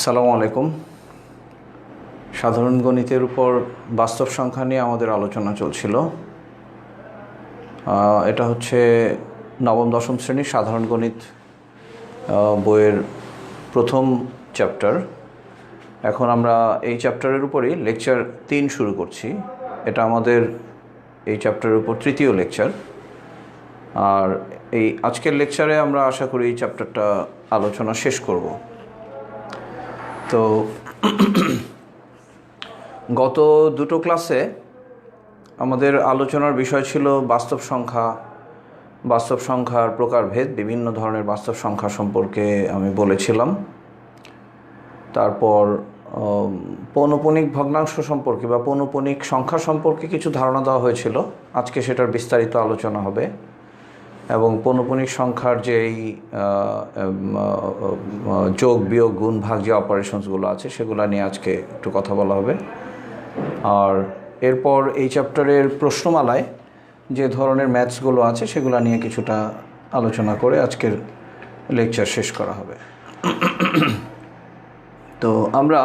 আসসালামু আলাইকুম। সাধারণ গণিতের উপর বাস্তব সংখ্যা নিয়ে আমাদের আলোচনা চলছিল। এটা হচ্ছে নবম দশম শ্রেণীর সাধারণ গণিত বইয়ের প্রথম চ্যাপ্টার। এখন আমরা এই চ্যাপ্টারের উপরই লেকচার 3 শুরু করছি। এটা আমাদের এই চ্যাপ্টারের উপর তৃতীয় লেকচার। আর এই আজকের লেকচারে আমরা আশা করি এই চ্যাপ্টারটা আলোচনা শেষ করব। তো গত দুটো ক্লাসে আমাদের আলোচনার বিষয় ছিল বাস্তব সংখ্যার প্রকারভেদ, বিভিন্ন ধরনের বাস্তব সংখ্যা সম্পর্কে আমি বলেছিলাম। তারপর পৌনঃপুনিক ভগ্নাংশ সম্পর্কে বা পৌনঃপুনিক সংখ্যা সম্পর্কে কিছু ধারণা দেওয়া হয়েছিল। আজকে সেটার বিস্তারিত আলোচনা হবে এবং পৌনঃপুনিক সংখ্যার যেই যোগ বিয়োগ গুণ ভাগ যে অপারেশনসগুলো আছে সেগুলো নিয়ে আজকে একটু কথা বলা হবে। আর এরপর এই চ্যাপ্টারের প্রশ্নমালায় যে ধরনের ম্যাথসগুলো আছে সেগুলো নিয়ে কিছুটা আলোচনা করে আজকের লেকচার শেষ করা হবে। তো আমরা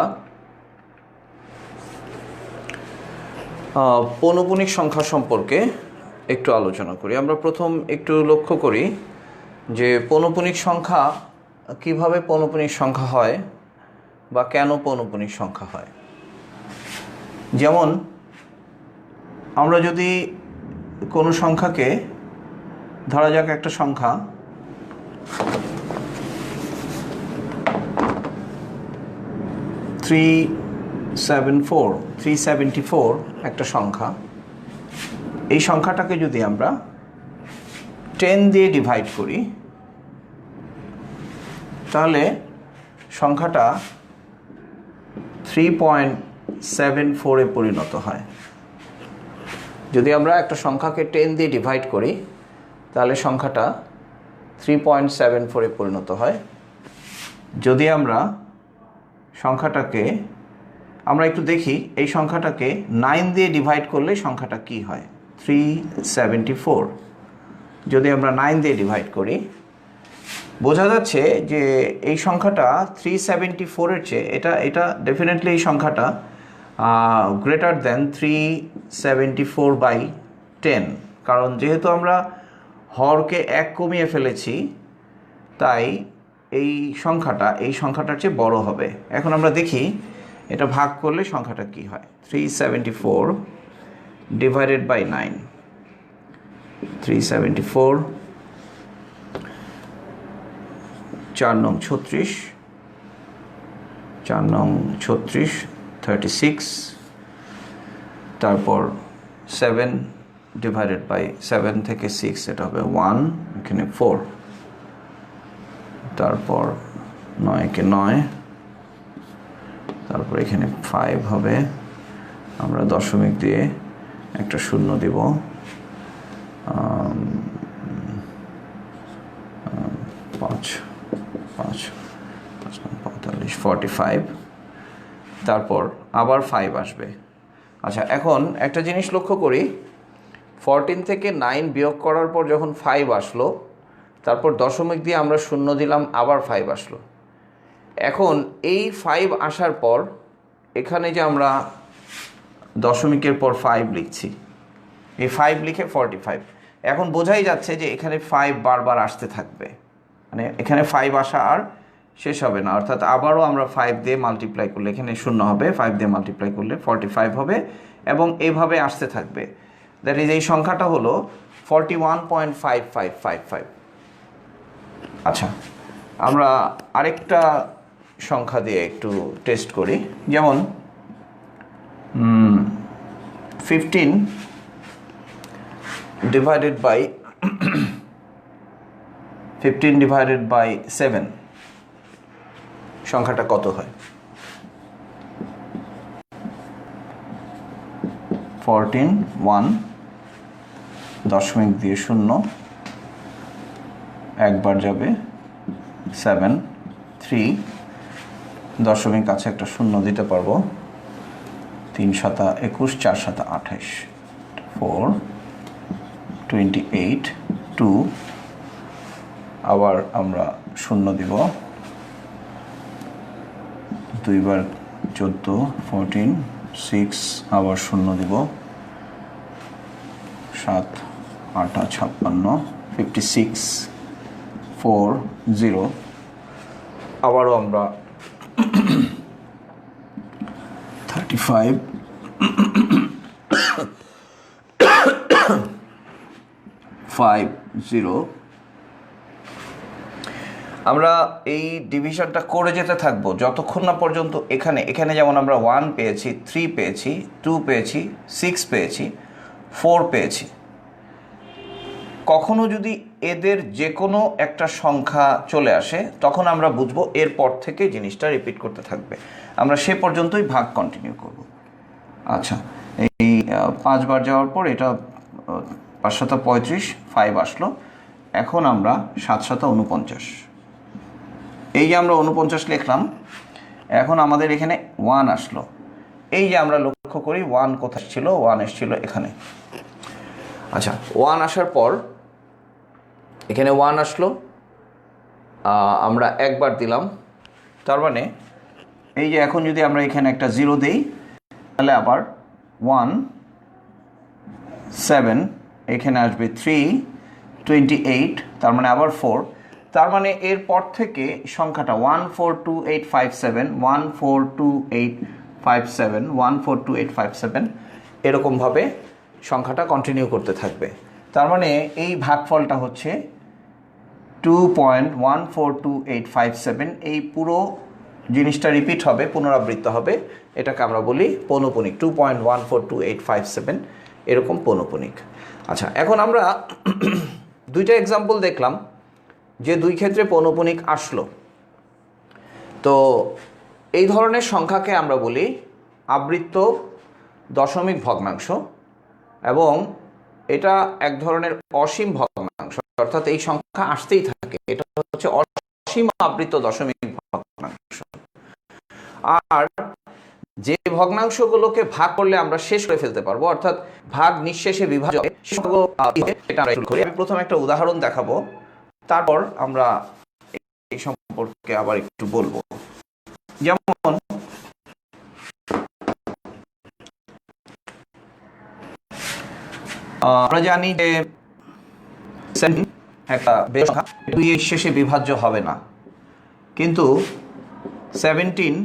পৌনঃপুনিক সংখ্যা সম্পর্কে একটু আলোচনা করি। আমরা প্রথম একটু লক্ষ্য করি যে পৌনঃপুনিক সংখ্যা কিভাবে পৌনঃপুনিক সংখ্যা হয় বা কেন পৌনঃপুনিক সংখ্যা হয়। যেমন আমরা যদি কোনো সংখ্যাকে, ধরা যাক একটা সংখ্যা 374 একটা সংখ্যা, এই সংখ্যাটাকে যদি আমরা 10 দিয়ে ডিভাইড করি তাহলে সংখ্যাটা 3.74 এ পরিণত হয়। যদি আমরা একটা সংখ্যাকে 10 দিয়ে ডিভাইড করি তাহলে সংখ্যাটা 3.74 এ পরিণত হয়। যদি আমরা সংখ্যাটাকে, আমরা একটু দেখি এই সংখ্যাটাকে 9 দিয়ে ডিভাইড করলে সংখ্যাটা কি হয়, 374। যদি আমরা 9 দিয়ে ডিভাইড করি বোঝা যাচ্ছে যে এই সংখ্যাটা 374 এর চেয়ে এটা ডেফিনেটলি এই সংখ্যাটা গ্রেটার দেন 374/10, কারণ যেহেতু আমরা হরকে 1 কমিয়ে ফেলেছি তাই এই সংখ্যাটার চেয়ে বড় হবে। এখন আমরা দেখি এটা ভাগ করলে সংখ্যাটা কি হয়, 374 ডিভাইডেড বাই 9, 374 4 নং 36, 36, তারপর 7 ডিভাইডেড বাই 7 থেকে 6 এটা হবে 1, এখানে 4, তারপর 9 কে 9, তারপর এখানে 5 হবে, আমরা দশমিক দিয়ে একটা শূন্য দিব, 45, তারপর আবার 5 আসবে। আচ্ছা, এখন একটা জিনিস লক্ষ্য করি, 14 থেকে 9 বিয়োগ করার পর যখন 5 আসলো, তারপর দশমিক দিয়ে আমরা শূন্য দিলাম, আবার 5 আসলো। এখন এই 5 আসার পর এখানে যে আমরা দশমিকের পর 5 লিখছি, এই 5 লিখে 45, এখন বোঝাই যাচ্ছে যে এখানে 5 বারবার আসতে থাকবে, মানে এখানে 5 আসা আর শেষ হবে না, অর্থাৎ আবারও আমরা 5 দিয়ে মাল্টিপ্লাই করলে এখানে শূন্য হবে, 5 দিয়ে মাল্টিপ্লাই করলে 45 হবে এবং এইভাবে আসতে থাকবে। দ্যাট ইজ এই সংখ্যাটা হলো 41.5555। আচ্ছা, আমরা আরেকটা সংখ্যা দিয়ে একটু টেস্ট করি, যেমন 15 ডিভাইডেড বাই 7 সংখ্যাটা কত হয়। 14, 1, দশমিক দিয়ে শূন্য, একবার যাবে, 7, 3, দশমিক কাছে একটা শূন্য দিতে পারবো, 3 7 21, 4 7 28, 4, 28, 2, আবার আমরা শূন্য দিব, 2 বার 14, 14, 6, আবার শূন্য দিব, 7 8 56, 56, 4, 0, আবারও আমরা 35, 5, 0। আমরা এই ডিভিশনটা করে যেতে থাকবো যতক্ষণ না পর্যন্ত এখানে যেমন আমরা 1 পেয়েছি, 3 পেয়েছি, 2 পেয়েছি, 6 পেয়েছি, 4 পেয়েছি। কখনো যদি এদের যে কোনো একটা সংখ্যা চলে আসে তখন আমরা বুঝবো এরপর থেকে জিনিসটা রিপিট করতে থাকবে, আমরা সে পর্যন্তই ভাগ কন্টিনিউ করব। আচ্ছা, এই 5 বার যাওয়ার পর এটা 5 7 35, 5 আসলো, এখন আমরা 7 7 49, এই যে আমরা 49 লিখলাম, এখন আমাদের এখানে 1 আসলো, এই যে আমরা লক্ষ্য করি 1 কোথায় ছিল, 1 এসেছিল এখানে। আচ্ছা, 1 আসার পর এখানে 1 আসলো, আমরা একবার দিলাম, তার মানে এই যে এখন যদি আমরা এখানে একটা 0 দেই তাহলে আবার 1, 7, এখানে আসবে 3, 28, তার মানে আবার 4, তার মানে এরপর থেকে সংখ্যাটা 142857 142857 142857 এরকমভাবে সংখ্যাটা কন্টিনিউ করতে থাকবে। তার মানে এই ভাগফলটা হচ্ছে 2.142857। এই পুরো জিনিসটা রিপিট হবে, পুনরাবৃত্ত হবে, এটাকে আমরা বলি পৌনঃপুনিক। 2.142857 এরকম পৌনঃপুনিক। আচ্ছা, এখন আমরা দুইটা এক্সাম্পল দেখলাম যে দুই ক্ষেত্রে পৌনঃপুনিক আসলো। তো এই ধরনের সংখ্যাকে আমরা বলি আবৃত্ত দশমিক ভগ্নাংশ, এবং এটা এক ধরনের অসীম ভগ্নাংশ, অর্থাৎ এই সংখ্যা আসতেই থাকে। এটা হচ্ছে অসীম আবৃত্ত দশমিক ভগ্নাংশ। আর যে ভগ্নাংশগুলোকে ভাগ করলে আমরা শেষ করে ফেলতে পারবো, অর্থাৎ ভাগ নিঃশেষে বিভাজ্য, আমি প্রথমে একটা উদাহরণ দেখাবো, তারপর আমরা এই সম্পর্কে আবার একটু বলবো। যেমন আমরা জানি যে একটা সংখ্যা 2 এর শেষে বিভাজ্য হবে না, কিন্তু 17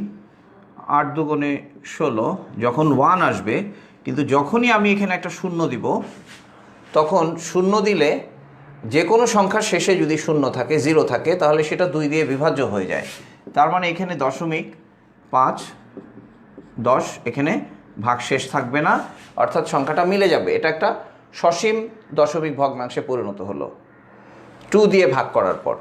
8 দুগুণে 16 যখন 1 আসবে, কিন্তু যখনই আমি এখানে একটা শূন্য দিব, তখন শূন্য দিলে যে কোনো সংখ্যার শেষে যদি শূন্য থাকে, 0 থাকে, তাহলে সেটা 2 দিয়ে বিভাজ্য হয়ে যায়। তার মানে এখানে 0.5 10 এখানে ভাগশেষ থাকবে না, অর্থাৎ সংখ্যাটা মিলে যাবে। এটা একটা সসীম দশমিক ভগ্নাংশে পরিণত হলো 2 দিয়ে ভাগ করার পর।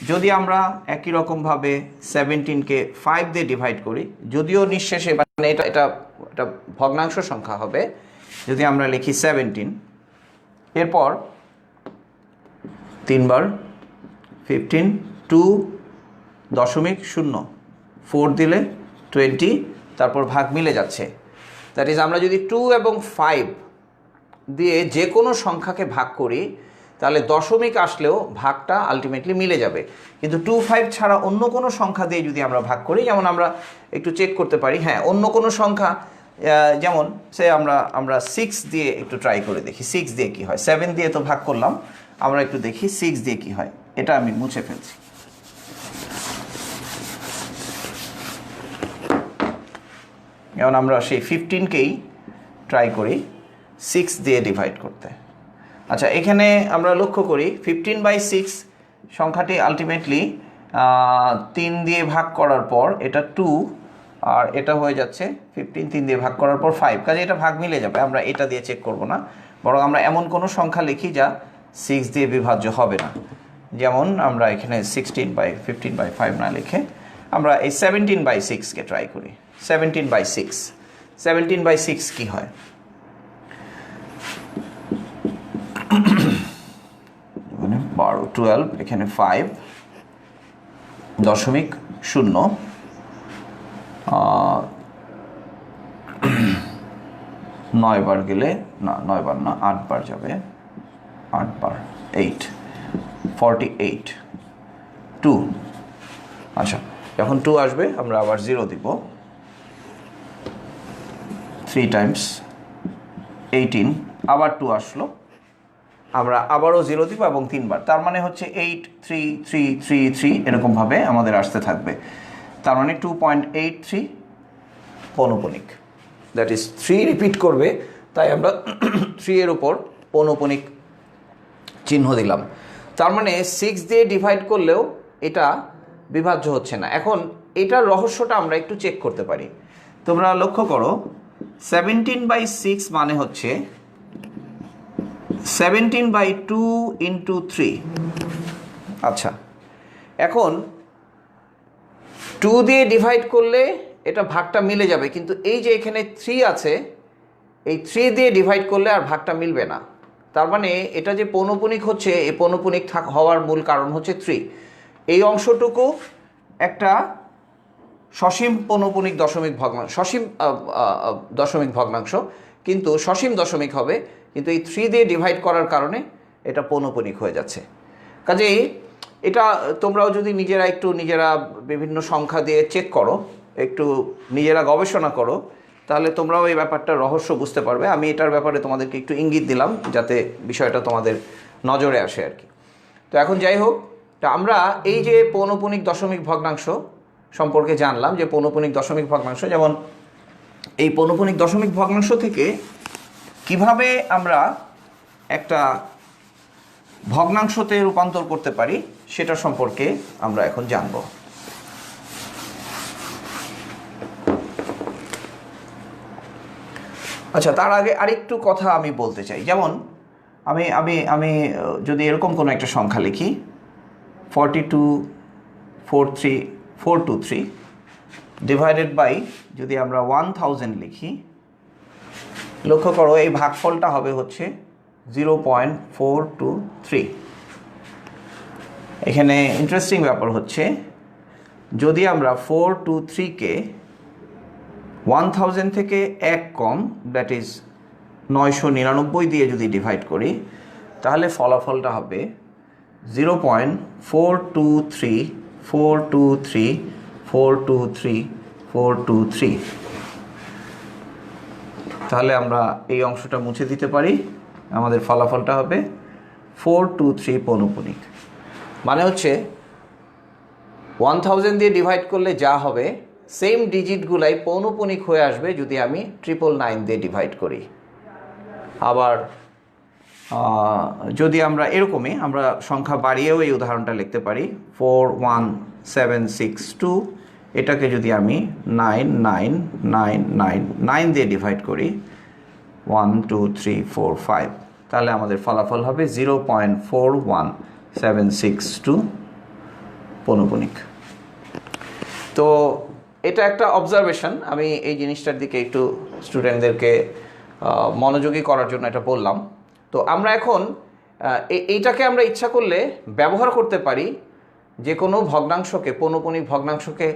যদি আমরা একই রকমভাবে 17কে 5 দিয়ে ডিভাইড করি, যদিও নিঃশেষে, মানে এটা এটা এটা ভগ্নাংশ সংখ্যা হবে, যদি আমরা লিখি 17, এরপর 3 বার 15, 2.0 4 দিলে 20, তারপর ভাগ মিলে যাচ্ছে। দ্যাট ইজ, আমরা যদি 2 এবং 5 দিয়ে যে কোনো সংখ্যাকে ভাগ করি, তাহলে দশমিক আসলেও ভাগটা আলটিমেটলি মিলে যাবে। কিন্তু 2, 5 ছাড়া অন্য কোনো সংখ্যা দিয়ে যদি আমরা ভাগ করি, যেমন আমরা একটু চেক করতে পারি, হ্যাঁ, অন্য কোনো সংখ্যা, যেমন সে আমরা 6 দিয়ে একটু ট্রাই করে দেখি, 6 দিয়ে কি হয়। 7 দিয়ে তো ভাগ করলাম, আমরা একটু দেখি 6 দিয়ে কি হয়। এটা আমি মুছে ফেলছি। যেমন আমরা সেই 15কেই ট্রাই করি 6 দিয়ে ডিভাইড করতে। আচ্ছা, এখানে আমরা লক্ষ্য করি 15/6 সংখ্যাটি আলটিমেটলি 3 দিয়ে ভাগ করার পর এটা 2, আর এটা হয়ে যাচ্ছে 15, 3 দিয়ে ভাগ করার পর 5, কাজে এটা ভাগ মিলে যাবে। আমরা এটা দিয়ে চেক করব না, বরং আমরা এমন কোনো সংখ্যা লিখি যা 6 দিয়ে বিভাজ্য হবে না। যেমন আমরা এখানে 16/15/5 না লিখে আমরা এই 17/6কে ট্রাই করি। 17/6 কি হয়? মানে 12, 12, এখানে 5.0, 9 বার গেলে, না 9 বার না, 8 বার যাবে, 8 বার 8, 48, 2। আচ্ছা, যখন 2 আসবে আমরা আবার 0 দিব, 3 times 18, আবার 2 আসলো, আমরা আবারও 0 দিব এবং 3 বার। তার মানে হচ্ছে 8, 3, 3, 3, 3 এরকমভাবে আমাদের আসতে থাকবে। তার মানে 2.83 পৌনঃপুনিক। দ্যাট ইজ 3 রিপিট করবে, তাই আমরা 3 এর উপর পৌনঃপুনিক চিহ্ন দিলাম। তার মানে 6 দিয়ে ডিভাইড করলেও এটা বিভাজ্য হচ্ছে না। এখন এটার রহস্যটা আমরা একটু চেক করতে পারি। তোমরা লক্ষ্য করো, 17/6 মানে হচ্ছে 17/2 × 3। আচ্ছা, এখন 2 দিয়ে ডিভাইড করলে এটা ভাগটা মিলে যাবে, কিন্তু এই যে এখানে 3 আছে, এই 3 দিয়ে ডিভাইড করলে আর ভাগটা মিলবে না। তার মানে এটা যে পৌনঃপুনিক হচ্ছে, এই পৌনঃপুনিক হওয়ার মূল কারণ হচ্ছে 3। এই অংশটুকু একটা সসীম পৌনঃপুনিক দশমিক ভগ্নাংশ, সসীম দশমিক ভগ্নাংশ, কিন্তু সসীম দশমিক হবে, কিন্তু এই 3 দিয়ে ডিভাইড করার কারণে এটা পৌনঃপুনিক হয়ে যাচ্ছে। কাজেই এটা তোমরাও যদি নিজেরা বিভিন্ন সংখ্যা দিয়ে চেক করো, একটু নিজেরা গবেষণা করো, তাহলে তোমরাও এই ব্যাপারটার রহস্য বুঝতে পারবে। আমি এটার ব্যাপারে তোমাদেরকে একটু ইঙ্গিত দিলাম যাতে বিষয়টা তোমাদের নজরে আসে আর কি। তো এখন যাই হোক, তো আমরা এই যে পৌনঃপুনিক দশমিক ভগ্নাংশ সম্পর্কে জানলাম, যে পৌনঃপুনিক দশমিক ভগ্নাংশ, যেমন এই পৌনঃপুনিক দশমিক ভগ্নাংশ থেকে কিভাবে আমরা একটা ভগ্নাংশতে রূপান্তর করতে পারি সেটা সম্পর্কে আমরা এখন জানব। আচ্ছা, তার আগে আরেকটু কথা আমি বলতে চাই। যেমন আমি আমি আমি যদি এরকম কোনো একটা সংখ্যা লিখি 4243423 ডিভাইডেড বাই যদি আমরা 1000 লিখি, লক্ষ্য করো এই ভাগফলটা হবে হচ্ছে 0.423। এখানে ইন্টারেস্টিং ব্যাপার হচ্ছে, যদি আমরা 423-কে 1000 থেকে 1 কম, দ্যাট ইজ 999 দিয়ে যদি ডিভাইড করি, তাহলে ফলাফলটা হবে 0.423423423423। তাহলে আমরা এই অংশটা মুছে দিতে পারি, আমাদের ফলাফলটা হবে 423 পৌনঃপুনিক। মানে হচ্ছে 1000 দিয়ে ডিভাইড করলে যা হবে সেম ডিজিটগুলাই পৌনঃপুনিক হয়ে আসবে যদি আমি 999 দিয়ে ডিভাইড করি। আবার যদি আমরা এরকমই আমরা সংখ্যা বাড়িয়েও এই উদাহরণটা লিখতে পারি 41762, এটাকে যদি আমি 99999 দিয়ে ডিভাইড করি 1 2 3 4 5, তাহলে আমাদের ফলাফল হবে 0.41762 পৌনঃপুনিক। তো এটা একটা অবজারভেশন, আমি এই জিনিসটার দিকে একটু স্টুডেন্টদেরকে মনোযোগী করার জন্য এটা বললাম। তো আমরা এখন এইটাকে আমরা ইচ্ছা করলে ব্যবহার করতে পারি যে কোনো ভগ্নাংশকে, পৌনঃপুনিক ভগ্নাংশকে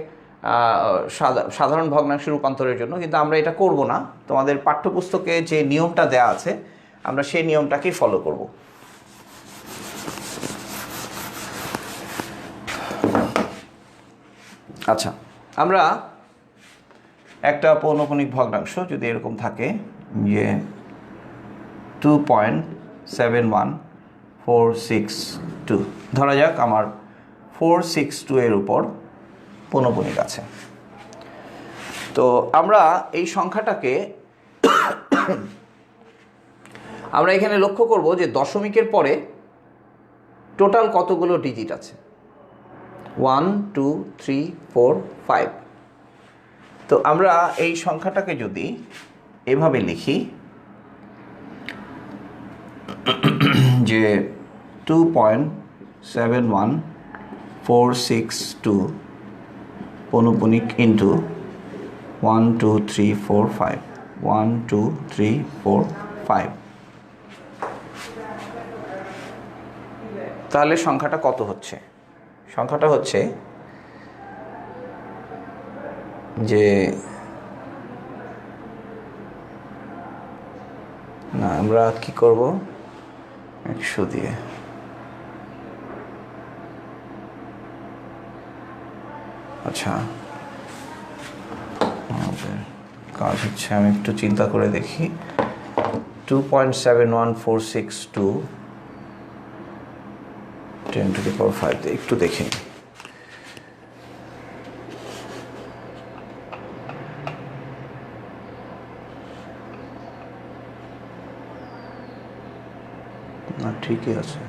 সাধারণ ভগ্নাংশে রূপান্তরের জন্য, কিন্তু আমরা এটা করব না। তোমাদের পাঠ্যপুস্তকে যে নিয়মটা দেয়া আছে আমরা সেই নিয়মটাকেই ফলো করব। আচ্ছা, আমরা একটা পৌনঃপুনিক ভগ্নাংশ যদি এরকম থাকে যে 2.71462, ধরা যাক আমার 462 এর উপর পৌনঃপুনিক আছে। তো আমরা এই সংখ্যাটাকে আমরা এখানে লক্ষ্য করব যে দশমিকের পরে টোটাল কতগুলো ডিজিট আছে, 1 2 3 4 5। তো আমরা এই সংখ্যাটাকে যদি এভাবে লিখি যে 2.71462 পৌনঃপুনিক ইন্টু 1 2 3 4 5 1 2 3 4 5, তাহলে সংখ্যাটা কত হচ্ছে? সংখ্যাটা হচ্ছে যে না, আমরা কি করব, 100 দিয়ে। আচ্ছা, আমাদের কাজ হচ্ছে, আমি একটু চিন্তা করে দেখি, 2.71462 10 to the power 5 একটু দেখে নিই। না, ঠিকই আছে,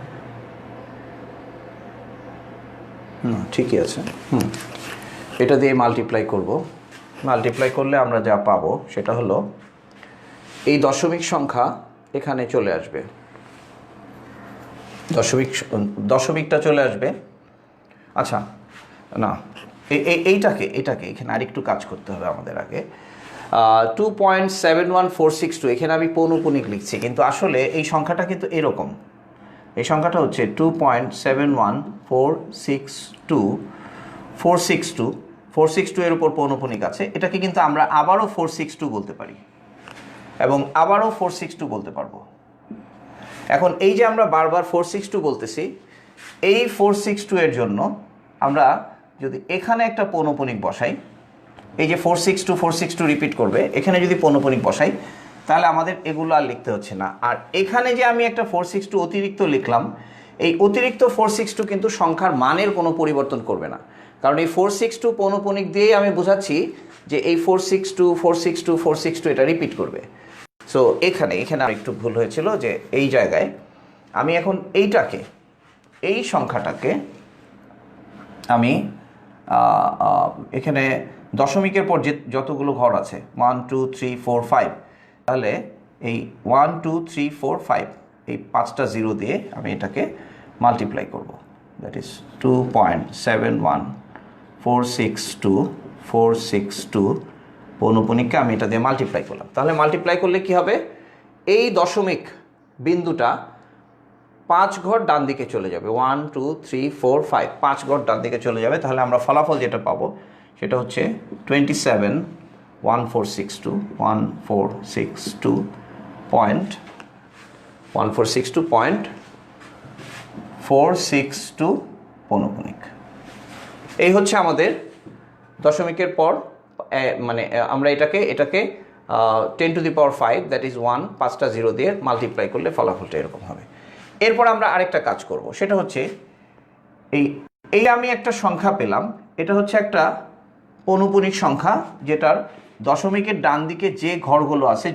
না ঠিকই আছে। এটা দিয়ে মাল্টিপ্লাই করব। মাল্টিপ্লাই করলে আমরা যা পাবো সেটা হলো এই দশমিক সংখ্যা এখানে চলে আসবে, দশমিকটা চলে আসবে। আচ্ছা, না, এটাকে এখানে আরেকটু কাজ করতে হবে আমাদের আগে। 2.71462 এখানে আমি পৌনঃপুনিক লিখছি, কিন্তু আসলে এই সংখ্যাটা কিন্তু এরকম। এই সংখ্যাটা হচ্ছে 2.71462 এর উপর পৌনঃপুনিক আছে। এটাকে কিন্তু আমরা আবারও 462 বলতে পারি এবং আবারও 462 বলতে পারবো। এখন এই যে আমরা বারবার 462 বলতেছি, এই 462 এর জন্য আমরা যদি এখানে একটা পৌনঃপুনিক বসাই, এই যে 462 রিপিট করবে, এখানে যদি পৌনঃপুনিক বসাই তাহলে আমাদের এগুলো আর লিখতে হচ্ছে না। আর এখানে যে আমি একটা 462 অতিরিক্ত লিখলাম, এই অতিরিক্ত 462 কিন্তু সংখ্যার মানের কোনো পরিবর্তন করবে না, কারণ এই 462 পৌনঃপুনিক দিয়েই আমি বোঝাচ্ছি যে এই 462 এটা রিপিট করবে। সো এখানে আর একটু ভুল হয়েছিল যে এই জায়গায় আমি এখন এই সংখ্যাটাকে আমি এখানে দশমিকের পর যে যতগুলো ঘর আছে 1 2 3 4 5, তাহলে এই 1 2 3 4 5 এই 5টা জিরো দিয়ে আমি এটাকে মাল্টিপ্লাই করব। দ্যাট ইজ 2.71462 পৌনঃপুনিককে আমি এটা দিয়ে মাল্টিপ্লাই করলাম। তাহলে মাল্টিপ্লাই করলে কি হবে, এই দশমিক বিন্দুটা 5 ঘর ডান দিকে চলে যাবে, 1 2 3 4 5 5 ঘর ডান দিকে চলে যাবে। তাহলে আমরা ফলাফল যেটা পাবো সেটা হচ্ছে 1462 পৌনঃপুনিক। এই হচ্ছে আমাদের দশমিকের পর মানে আমরা এটাকে 10⁵, দ্যাট ইজ 1, 5টা জিরো দিয়ে মাল্টিপ্লাই করলে ফলাফলটা এরকম হবে। এরপর আমরা আরেকটা কাজ করব, সেটা হচ্ছে এই আমি একটা সংখ্যা পেলাম, এটা হচ্ছে একটা পৌনঃপুনিক সংখ্যা যেটার দশমিকের ডান দিকে যে ঘরগুলো আছে,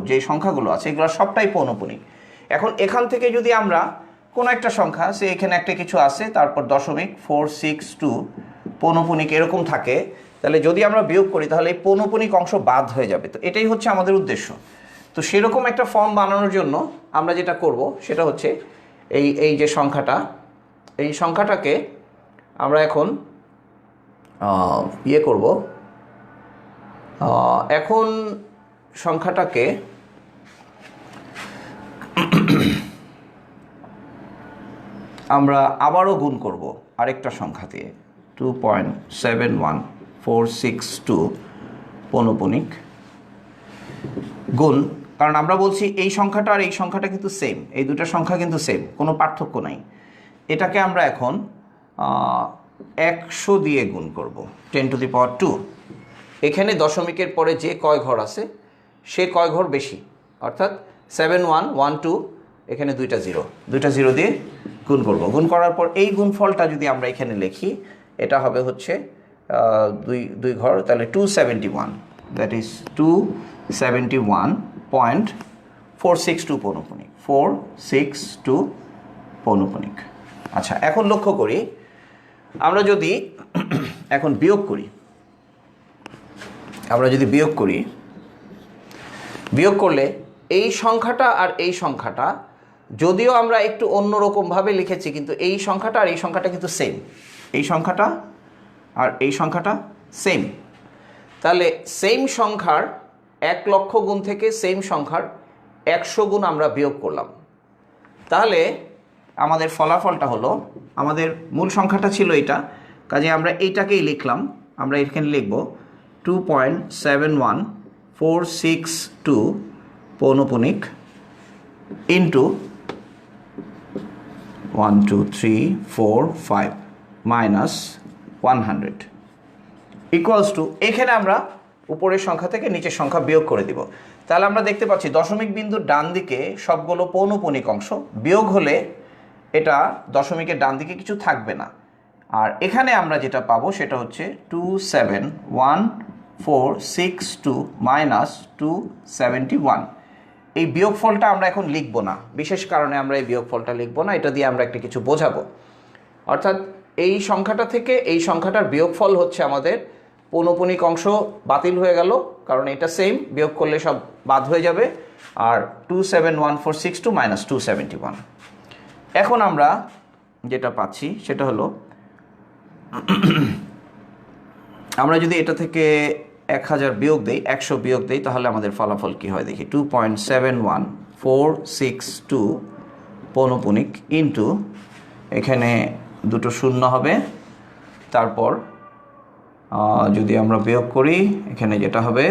যে সংখ্যাগুলো আছে, এগুলো সবটাই পৌনঃপুনিক। এখন এখান থেকে যদি আমরা কোনো একটা সংখ্যা, সে এখানে একটা কিছু আছে, তারপর 0.462 পৌনঃপুনিক এরকম থাকে, তাহলে যদি আমরা বিয়োগ করি তাহলে এই পৌনঃপুনিক অংশ বাদ হয়ে যাবে। তো এটাই হচ্ছে আমাদের উদ্দেশ্য। তো সেরকম একটা ফর্ম বানানোর জন্য আমরা যেটা করব সেটা হচ্ছে এই যে এই সংখ্যাটাকে আমরা এখন করব। এখন সংখ্যাটাকে আমরা আবারও গুণ করব আরেকটা সংখ্যা দিয়ে, 2.71462 পৌনঃপুনিক গুণ, কারণ আমরা বলছি এই সংখ্যাটা আর এই সংখ্যাটা কিন্তু সেম, এই দুটো সংখ্যা কিন্তু সেম, কোনো পার্থক্য নাই। এটাকে আমরা এখন 100 দিয়ে গুণ করব, 10⁻²। এখানে দশমিকের পরে যে কয় ঘর আছে সে কয় ঘর বেশি, অর্থাৎ 7112, এখানে দুইটা জিরো দিয়ে গুণ করব। গুণ করার পর এই গুণফলটা যদি আমরা এখানে লিখি, এটা হবে হচ্ছে দুই ঘর, তাহলে 271, দ্যাট ইজ 271.462 পৌনঃপুনিক, 462 পৌনঃপুনিক। আচ্ছা, এখন লক্ষ্য করি, আমরা যদি এখন বিয়োগ করি, বিয়োগ করলে এই সংখ্যাটা আর এই সংখ্যাটা, যদিও আমরা একটু অন্যরকমভাবে লিখেছি, কিন্তু এই সংখ্যাটা আর এই সংখ্যাটা কিন্তু সেম, এই সংখ্যাটা আর এই সংখ্যাটা সেম। তাহলে সেম সংখ্যার 1 লক্ষ গুণ থেকে সেম সংখ্যার 100 গুণ আমরা বিয়োগ করলাম। তাহলে আমাদের ফলাফলটা হলো, আমাদের মূল সংখ্যাটা ছিল এটা, কাজে আমরা এইটাকেই লিখলাম, আমরা এখানে লিখব 2.71462 পৌনঃপুনিক ইন্টু 1 2 3 4 5 মাইনাস 100 ইকুয়ালস টু, এখানে আমরা উপরের সংখ্যা থেকে নিচের সংখ্যা বিয়োগ করে দিব। তাহলে আমরা দেখতে পাচ্ছি দশমিক বিন্দুর ডান দিকে সবগুলো পৌনঃপুনিক অংশ, বিয়োগ হলে এটা দশমিকের ডান দিকে কিছু থাকবে না। আর এখানে আমরা যেটা পাবো সেটা হচ্ছে 271.462 মাইনাস 271। এই বিয়োগফলটা আমরা এখন লিখব না, বিশেষ কারণে আমরা এই বিয়োগফলটা লিখব না, এটা দিয়ে আমরা একটা কিছু বোঝাবো। অর্থাৎ এই সংখ্যাটা থেকে এই সংখ্যাটার বিয়োগফল হচ্ছে আমাদের পৌনঃপুনিক অংশ বাতিল হয়ে গেল, কারণ এটা সেম, বিয়োগ করলে সব বাদ হয়ে যাবে, আর 271.462 মাইনাস 271। এখন আমরা যেটা পাচ্ছি সেটা হলো, আমরা যদি এটা থেকে 1000 বিয়োগ দেই, 100 বিয়োগ দেই, তাহলে আমাদের ফলাফল কি হয় দেখি, 2.71462 পৌনঃপুনিক ইন্টু, এখানে দুটো শূন্য হবে, তারপর যদি আমরা বিয়োগ করি, এখানে যেটা হবে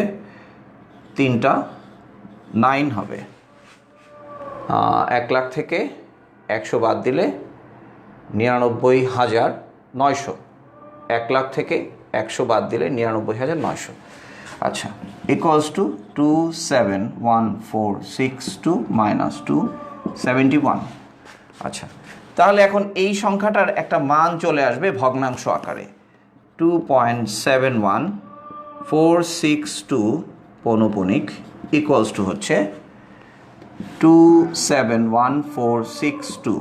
3টা 9 হবে, 1 লাখ থেকে 100 বাদ দিলে 99,900, 1 লাখ থেকে 100 বাদ দিলে 99,900। আচ্ছা, ইকুয়ালস টু 271.462 মাইনাস 271। আচ্ছা, তাহলে এখন এই সংখ্যাটার একটা মান চলে আসবে ভগ্নাংশ আকারে 2.71462 পৌনপুনিক ইকুয়ালস টু হচ্ছে 271462।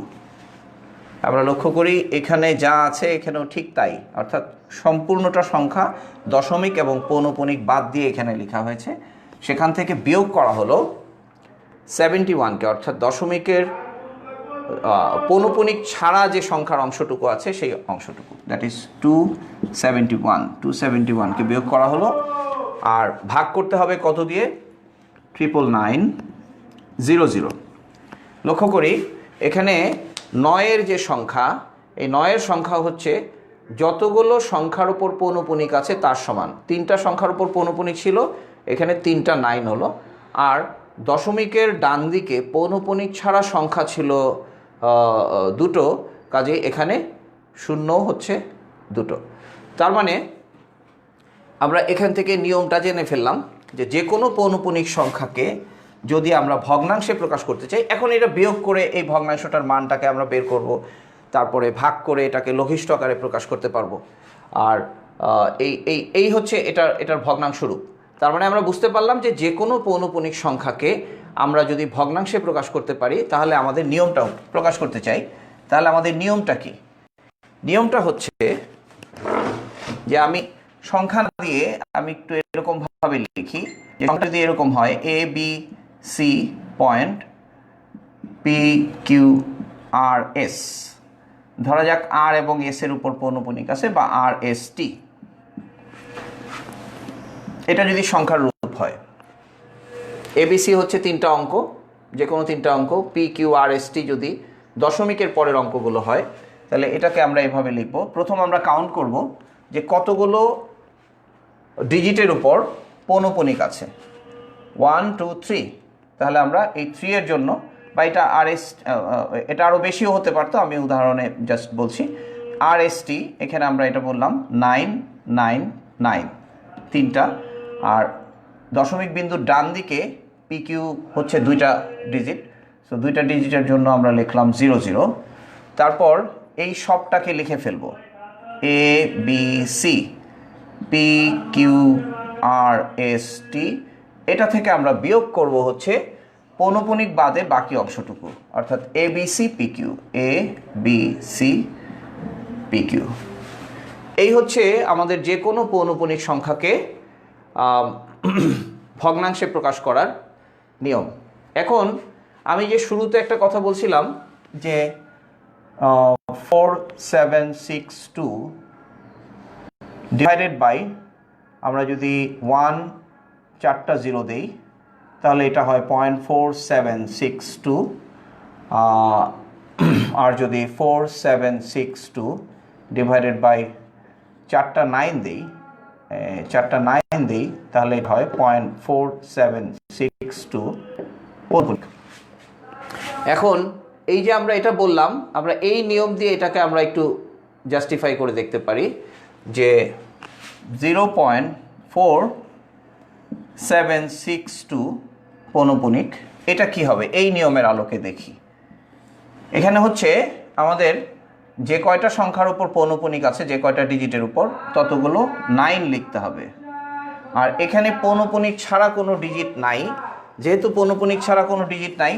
আমরা লক্ষ্য করি এখানে যা আছে এখানেও ঠিক তাই, অর্থাৎ সম্পূর্ণটা সংখ্যা দশমিক এবং পৌনপুনিক বাদ দিয়ে এখানে লেখা হয়েছে, সেখান থেকে বিয়োগ করা হলো 71কে, অর্থাৎ দশমিকের পৌনপুনিক ছাড়া যে সংখ্যার অংশটুকু আছে সেই অংশটুকু, দ্যাট ইজ 271কে বিয়োগ করা হলো। আর ভাগ করতে হবে কত দিয়ে? 99900। লক্ষ্য করি এখানে 9-এর যে সংখ্যা, এই 9-এর সংখ্যা হচ্ছে যতগুলো সংখ্যার উপর পৌনপুনিক আছে তার সমান। 3টা সংখ্যার উপর পৌনপুনিক ছিল, এখানে 3টা 9 হলো। আর দশমিকের ডান দিকে পৌনপুনিক ছাড়া সংখ্যা ছিল দুটো, কাজে এখানে শূন্য হচ্ছে দুটো। তার মানে আমরা এখান থেকে নিয়মটা জেনে ফেললাম যে যে কোনো পৌনপুনিক সংখ্যাকে যদি আমরা ভগ্নাংশে প্রকাশ করতে চাই, এখন এটা বিয়োগ করে এই ভগ্নাংশটার মানটাকে আমরা বের করব, তারপরে ভাগ করে এটাকে লঘিষ্ঠ আকারে প্রকাশ করতে পারবো। আর এই হচ্ছে এটার ভগ্নাংশ রূপ। তার মানে আমরা বুঝতে পারলাম যে যে কোনো পৌনপুনিক সংখ্যাকে আমরা যদি ভগ্নাংশে প্রকাশ করতে পারি তাহলে আমাদের নিয়মটাও প্রকাশ করতে চাই, তাহলে আমাদের নিয়মটা কি? নিয়মটা হচ্ছে যে আমি সংখ্যা দিয়ে আমি একটু এরকমভাবে লিখি, যে সংখ্যা যদি এরকম হয় A B C point P Q R S, ধরা যাক আর এবং এস এর উপর পৌনপুনিক আছে বা আর এস টি, এটা যদি সংখ্যার রূপ হয়, এবিসি হচ্ছে 3টা অঙ্ক, যে কোনো 3টা অঙ্ক, P Q R S T যদি দশমিকের পরের অঙ্কগুলো হয়, তাহলে এটাকে আমরা এভাবে লিখব। প্রথম আমরা কাউন্ট করব যে কতগুলো ডিজিটের উপর পৌনপুনিক আছে, 1 2 3। তাহলে আমরা এই 3 এর জন্য, বা এটা আর এস, এটা আরও বেশিও হতে পারতো, আমি উদাহরণে জাস্ট বলছি, আর এস টি এখানে আমরা এটা বললাম 999, 3টা। আর দশমিক বিন্দুর ডান দিকে পি কিউ হচ্ছে 2টা ডিজিট, সো 2টা ডিজিটের জন্য আমরা লিখলাম 00। তারপর এই সবটাকে লিখে ফেলব, এ B C P Q R S T, এটা থেকে আমরা বিয়োগ করব হচ্ছে পৌনপুনিক বাদে বাকি অংশটুকু, অর্থাৎ এ বি সি পি কিউ, এ বি সি পি কিউ। এই হচ্ছে আমাদের যে কোনো পৌনপুনিক সংখ্যাকে ভগ্নাংশে প্রকাশ করার নিয়ম। এখন আমি যে শুরুতে একটা কথা বলছিলাম যে 4762 ডিভাইডেড বাই, আমরা যদি 4টা 0 দেই তাহলে এটা হয় 0.4762, আর যদি 4762 ডিভাইডেড বাই 4টা 9 দেই, 4টা 9 দেই, তাহলে এটা হয় 0.4762 পৌনপুনিক। এখন এই যে আমরা এটা বললাম, আমরা এই নিয়ম দিয়ে এটাকে আমরা একটু জাস্টিফাই করে দেখতে পারি যে 0.4762 পৌনপুনিক, এটা কি হবে এই নিয়মের আলোকে দেখি। এখানে হচ্ছে আমাদের যে কয়টা সংখ্যার উপর পৌনপুনিক আছে, যে কয়টা ডিজিটের উপর, ততগুলো 9 লিখতে হবে। আর এখানে পৌনপুনিক ছাড়া কোনো ডিজিট নাই, যেহেতু পৌনপুনিক ছাড়া কোনো ডিজিট নাই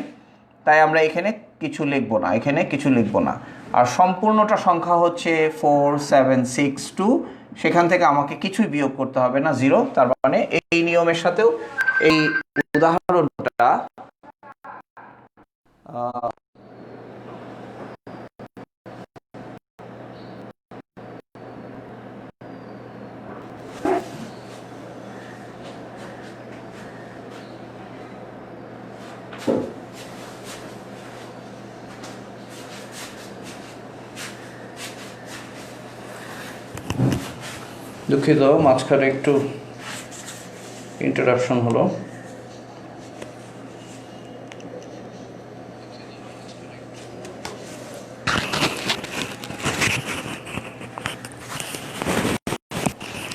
তাই আমরা এখানে কিছু লিখব না, এখানে কিছু লিখব না। আর সম্পূর্ণটা সংখ্যা হচ্ছে 4762, সেখান থেকে আমাকে কিছুই বিয়োগ করতে হবে না, 0। তার মানে এই নিয়মের সাথেও এই উদাহরণটা দুঃখিত, মাঝখানে একটু ইন্টারাপশন হলো।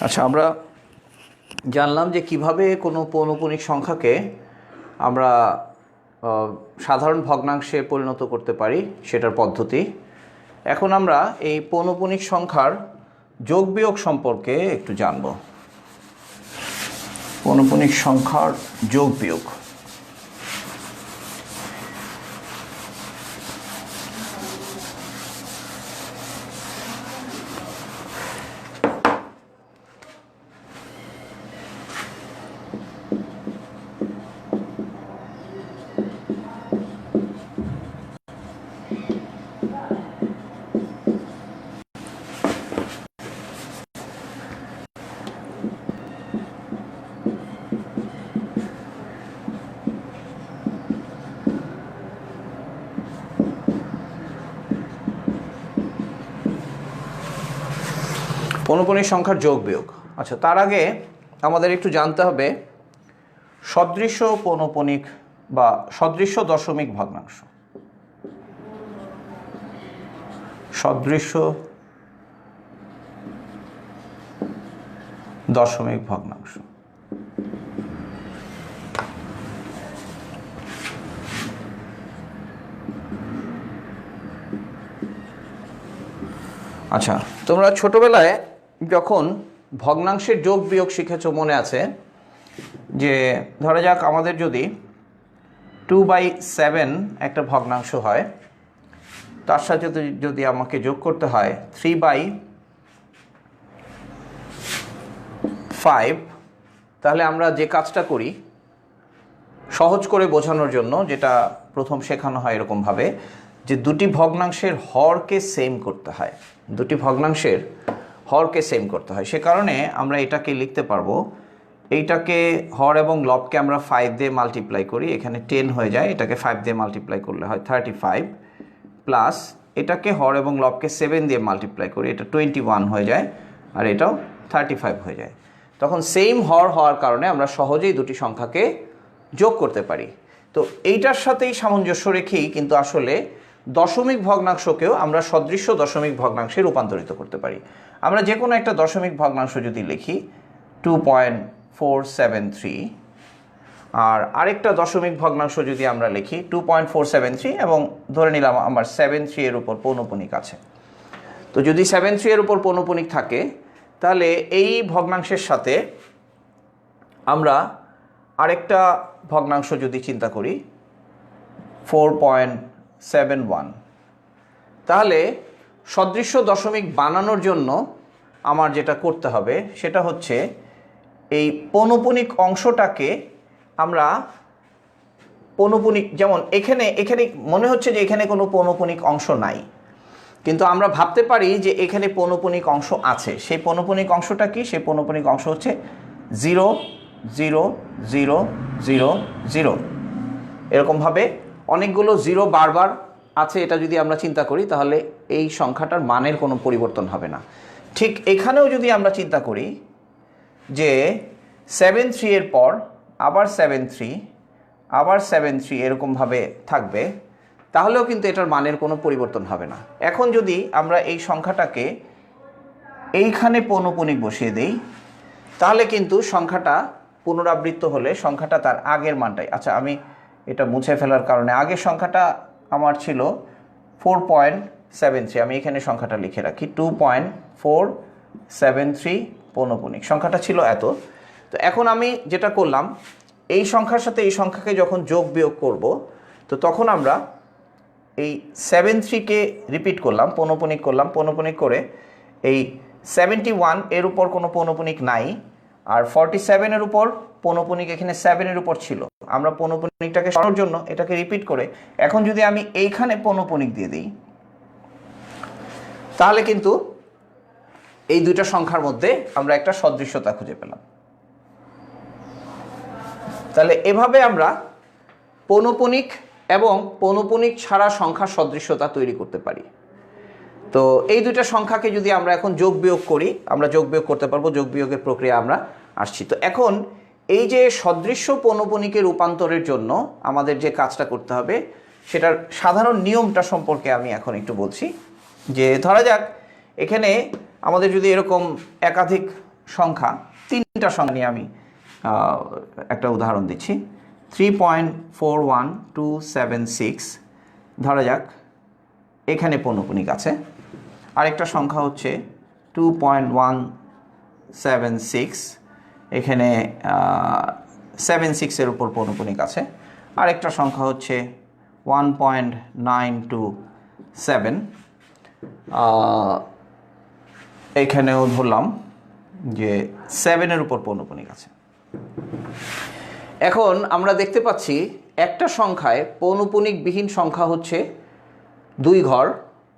আচ্ছা, আমরা জানলাম যে কিভাবে কোনো পৌনপুনিক সংখ্যাকে আমরা সাধারণ ভগ্নাংশে পরিণত করতে পারি, সেটার পদ্ধতি। এখন আমরা এই পৌনঃপুনিক সংখ্যার যোগ বিয়োগ সম্পর্কে একটু জানব। পৌনঃপুনিক সংখ্যার যোগ বিয়োগ। পৌনঃপুনিক সংখ্যার যোগ বিয়োগ। আচ্ছা, তার আগে আমাদের একটু জানতে হবে সদৃশ্য পৌনঃপুনিক বা সদৃশ্য দশমিক ভগ্নাংশ। সদৃশ্য দশমিক ভগ্নাংশ। আচ্ছা, তোমরা ছোটবেলায় যখন ভগ্নাংশের যোগ বিয়োগ শিখেছো মনে আছে যে ধরা যাক আমাদের যদি 2/7 একটা ভগ্নাংশ হয়, তার সাথে যদি আমাকে যোগ করতে হয় 3/5, তাহলে আমরা যে কাজটা করি সহজ করে বোঝানোর জন্য, যেটা প্রথম শেখানো হয় এরকমভাবে যে দুটি ভগ্নাংশের হরকে সেম করতে হয়। দুটি ভগ্নাংশের হরকে সেম করতে হয়। সে কারণে আমরা এটাকে লিখতে পারবো, এইটাকে হর এবং লবকে আমরা 5 দিয়ে মাল্টিপ্লাই করি, এখানে 10 হয়ে যায়, এটাকে 5 দিয়ে মাল্টিপ্লাই করলে হয় 35, প্লাস এটাকে হর এবং লবকে 7 দিয়ে মাল্টিপ্লাই করি, এটা 21 হয়ে যায়, আর এটাও 35 হয়ে যায়। তখন সেম হর হওয়ার কারণে আমরা সহজেই দুটি সংখ্যাকে যোগ করতে পারি। তো এইটার সাথেই সামঞ্জস্য রেখেই কিন্তু আসলে দশমিক ভগ্নাংশকেও আমরা সদৃশ্য দশমিক ভগ্নাংশে রূপান্তরিত করতে পারি। আমরা যে কোনো একটা দশমিক ভগ্নাংশ যদি লিখি 2.473, আর আরেকটা দশমিক ভগ্নাংশ যদি আমরা লিখি 2.473, এবং ধরে নিলাম আমার 73 এর উপর পৌনঃপুনিক আছে। তো যদি 73 এর উপর পৌনঃপুনিক থাকে, তাহলে এই ভগ্নাংশের সাথে আমরা আরেকটা ভগ্নাংশ যদি চিন্তা করি 4.71, তাহলে সদৃশ্য দশমিক বানানোর জন্য আমার যেটা করতে হবে সেটা হচ্ছে এই পৌনঃপুনিক অংশটাকে আমরা পৌনঃপুনিক, যেমন এখানে মনে হচ্ছে যে এখানে কোনো পৌনঃপুনিক অংশ নাই, কিন্তু আমরা ভাবতে পারি যে এখানে পৌনঃপুনিক অংশ আছে। সেই পৌনঃপুনিক অংশটা কি? সেই পৌনঃপুনিক অংশ হচ্ছে 0 0 0 0 0। এরকমভাবে অনেকগুলো জিরো বারবার আছে, এটা যদি আমরা চিন্তা করি তাহলে এই সংখ্যাটার মানের কোনো পরিবর্তন হবে না। ঠিক এখানেও যদি আমরা চিন্তা করি যে 73 এর পর আবার 73 আবার 73 এরকমভাবে থাকবে, তাহলেও কিন্তু এটার মানের কোনো পরিবর্তন হবে না। এখন যদি আমরা এই সংখ্যাটাকে এইখানে পৌনঃপুনিক বসিয়ে দেই, তাহলে কিন্তু সংখ্যাটা পুনরাবৃত্ত হলে সংখ্যাটা তার আগের মানটাই, আচ্ছা আমি এটা মুছে ফেলার কারণে আগের সংখ্যাটা আমার ছিল 4.73, আমি এখানে সংখ্যাটা লিখে রাখি 2.473 পৌনঃপুনিক সংখ্যাটা ছিল এত। তো এখন আমি যেটা করলাম, এই সংখ্যার সাথে এই সংখ্যাকে যখন যোগ বিয়োগ করব, তো তখন আমরা এই 73কে রিপিট করলাম, পৌনঃপুনিক করলাম, পৌনঃপুনিক করে এই 71 এর উপর কোনো পৌনঃপুনিক নাই, আর 47 এর উপর পৌনঃপুনিক এখানে 7 এর উপর ছিল। আমরা পৌনঃপুনিকটাকে সরানোর জন্য এটাকে রিপিট করে এখন যদি আমি এইখানে পৌনঃপুনিক দিয়ে দিই, তাহলে কিন্তু এই দুইটা সংখ্যার মধ্যে আমরা একটা সদৃশ্যতা খুঁজে পেলাম। তাহলে এভাবে আমরা পৌনঃপুনিক এবং পৌনঃপুনিক ছাড়া সংখ্যার সদৃশ্যতা তৈরি করতে পারি। তো এই দুইটা সংখ্যাকে যদি আমরা এখন যোগ বিয়োগ করি, আমরা যোগ বিয়োগ করতে পারবো, যোগ বিয়োগের প্রক্রিয়া আমরা আসছি। তো এখন এই যে সদৃশ্য পৌনঃপুনিকে রূপান্তরের জন্য আমাদের যে কাজটা করতে হবে সেটার সাধারণ নিয়মটা সম্পর্কে আমি এখন একটু বলছি। যে ধরা যাক এখানে আমাদের যদি এরকম একাধিক সংখ্যা, তিনটা সংখ্যা নিয়ে আমি একটা উদাহরণ দিচ্ছি, 3.41276 ধরা যাক এখানে পৌনঃপুনিক আছে, আরেকটা সংখ্যা হচ্ছে 2.176, এখানে 76-এর উপর পৌনঃপুনিক আছে। আরেকটা সংখ্যা হচ্ছে 1.927, এখানেও ধরলাম যে 7-এর উপর পৌনঃপুনিক আছে। এখন আমরা দেখতে পাচ্ছি একটা সংখ্যায় পৌনঃপুনিকবিহীন সংখ্যা হচ্ছে 2 ঘর,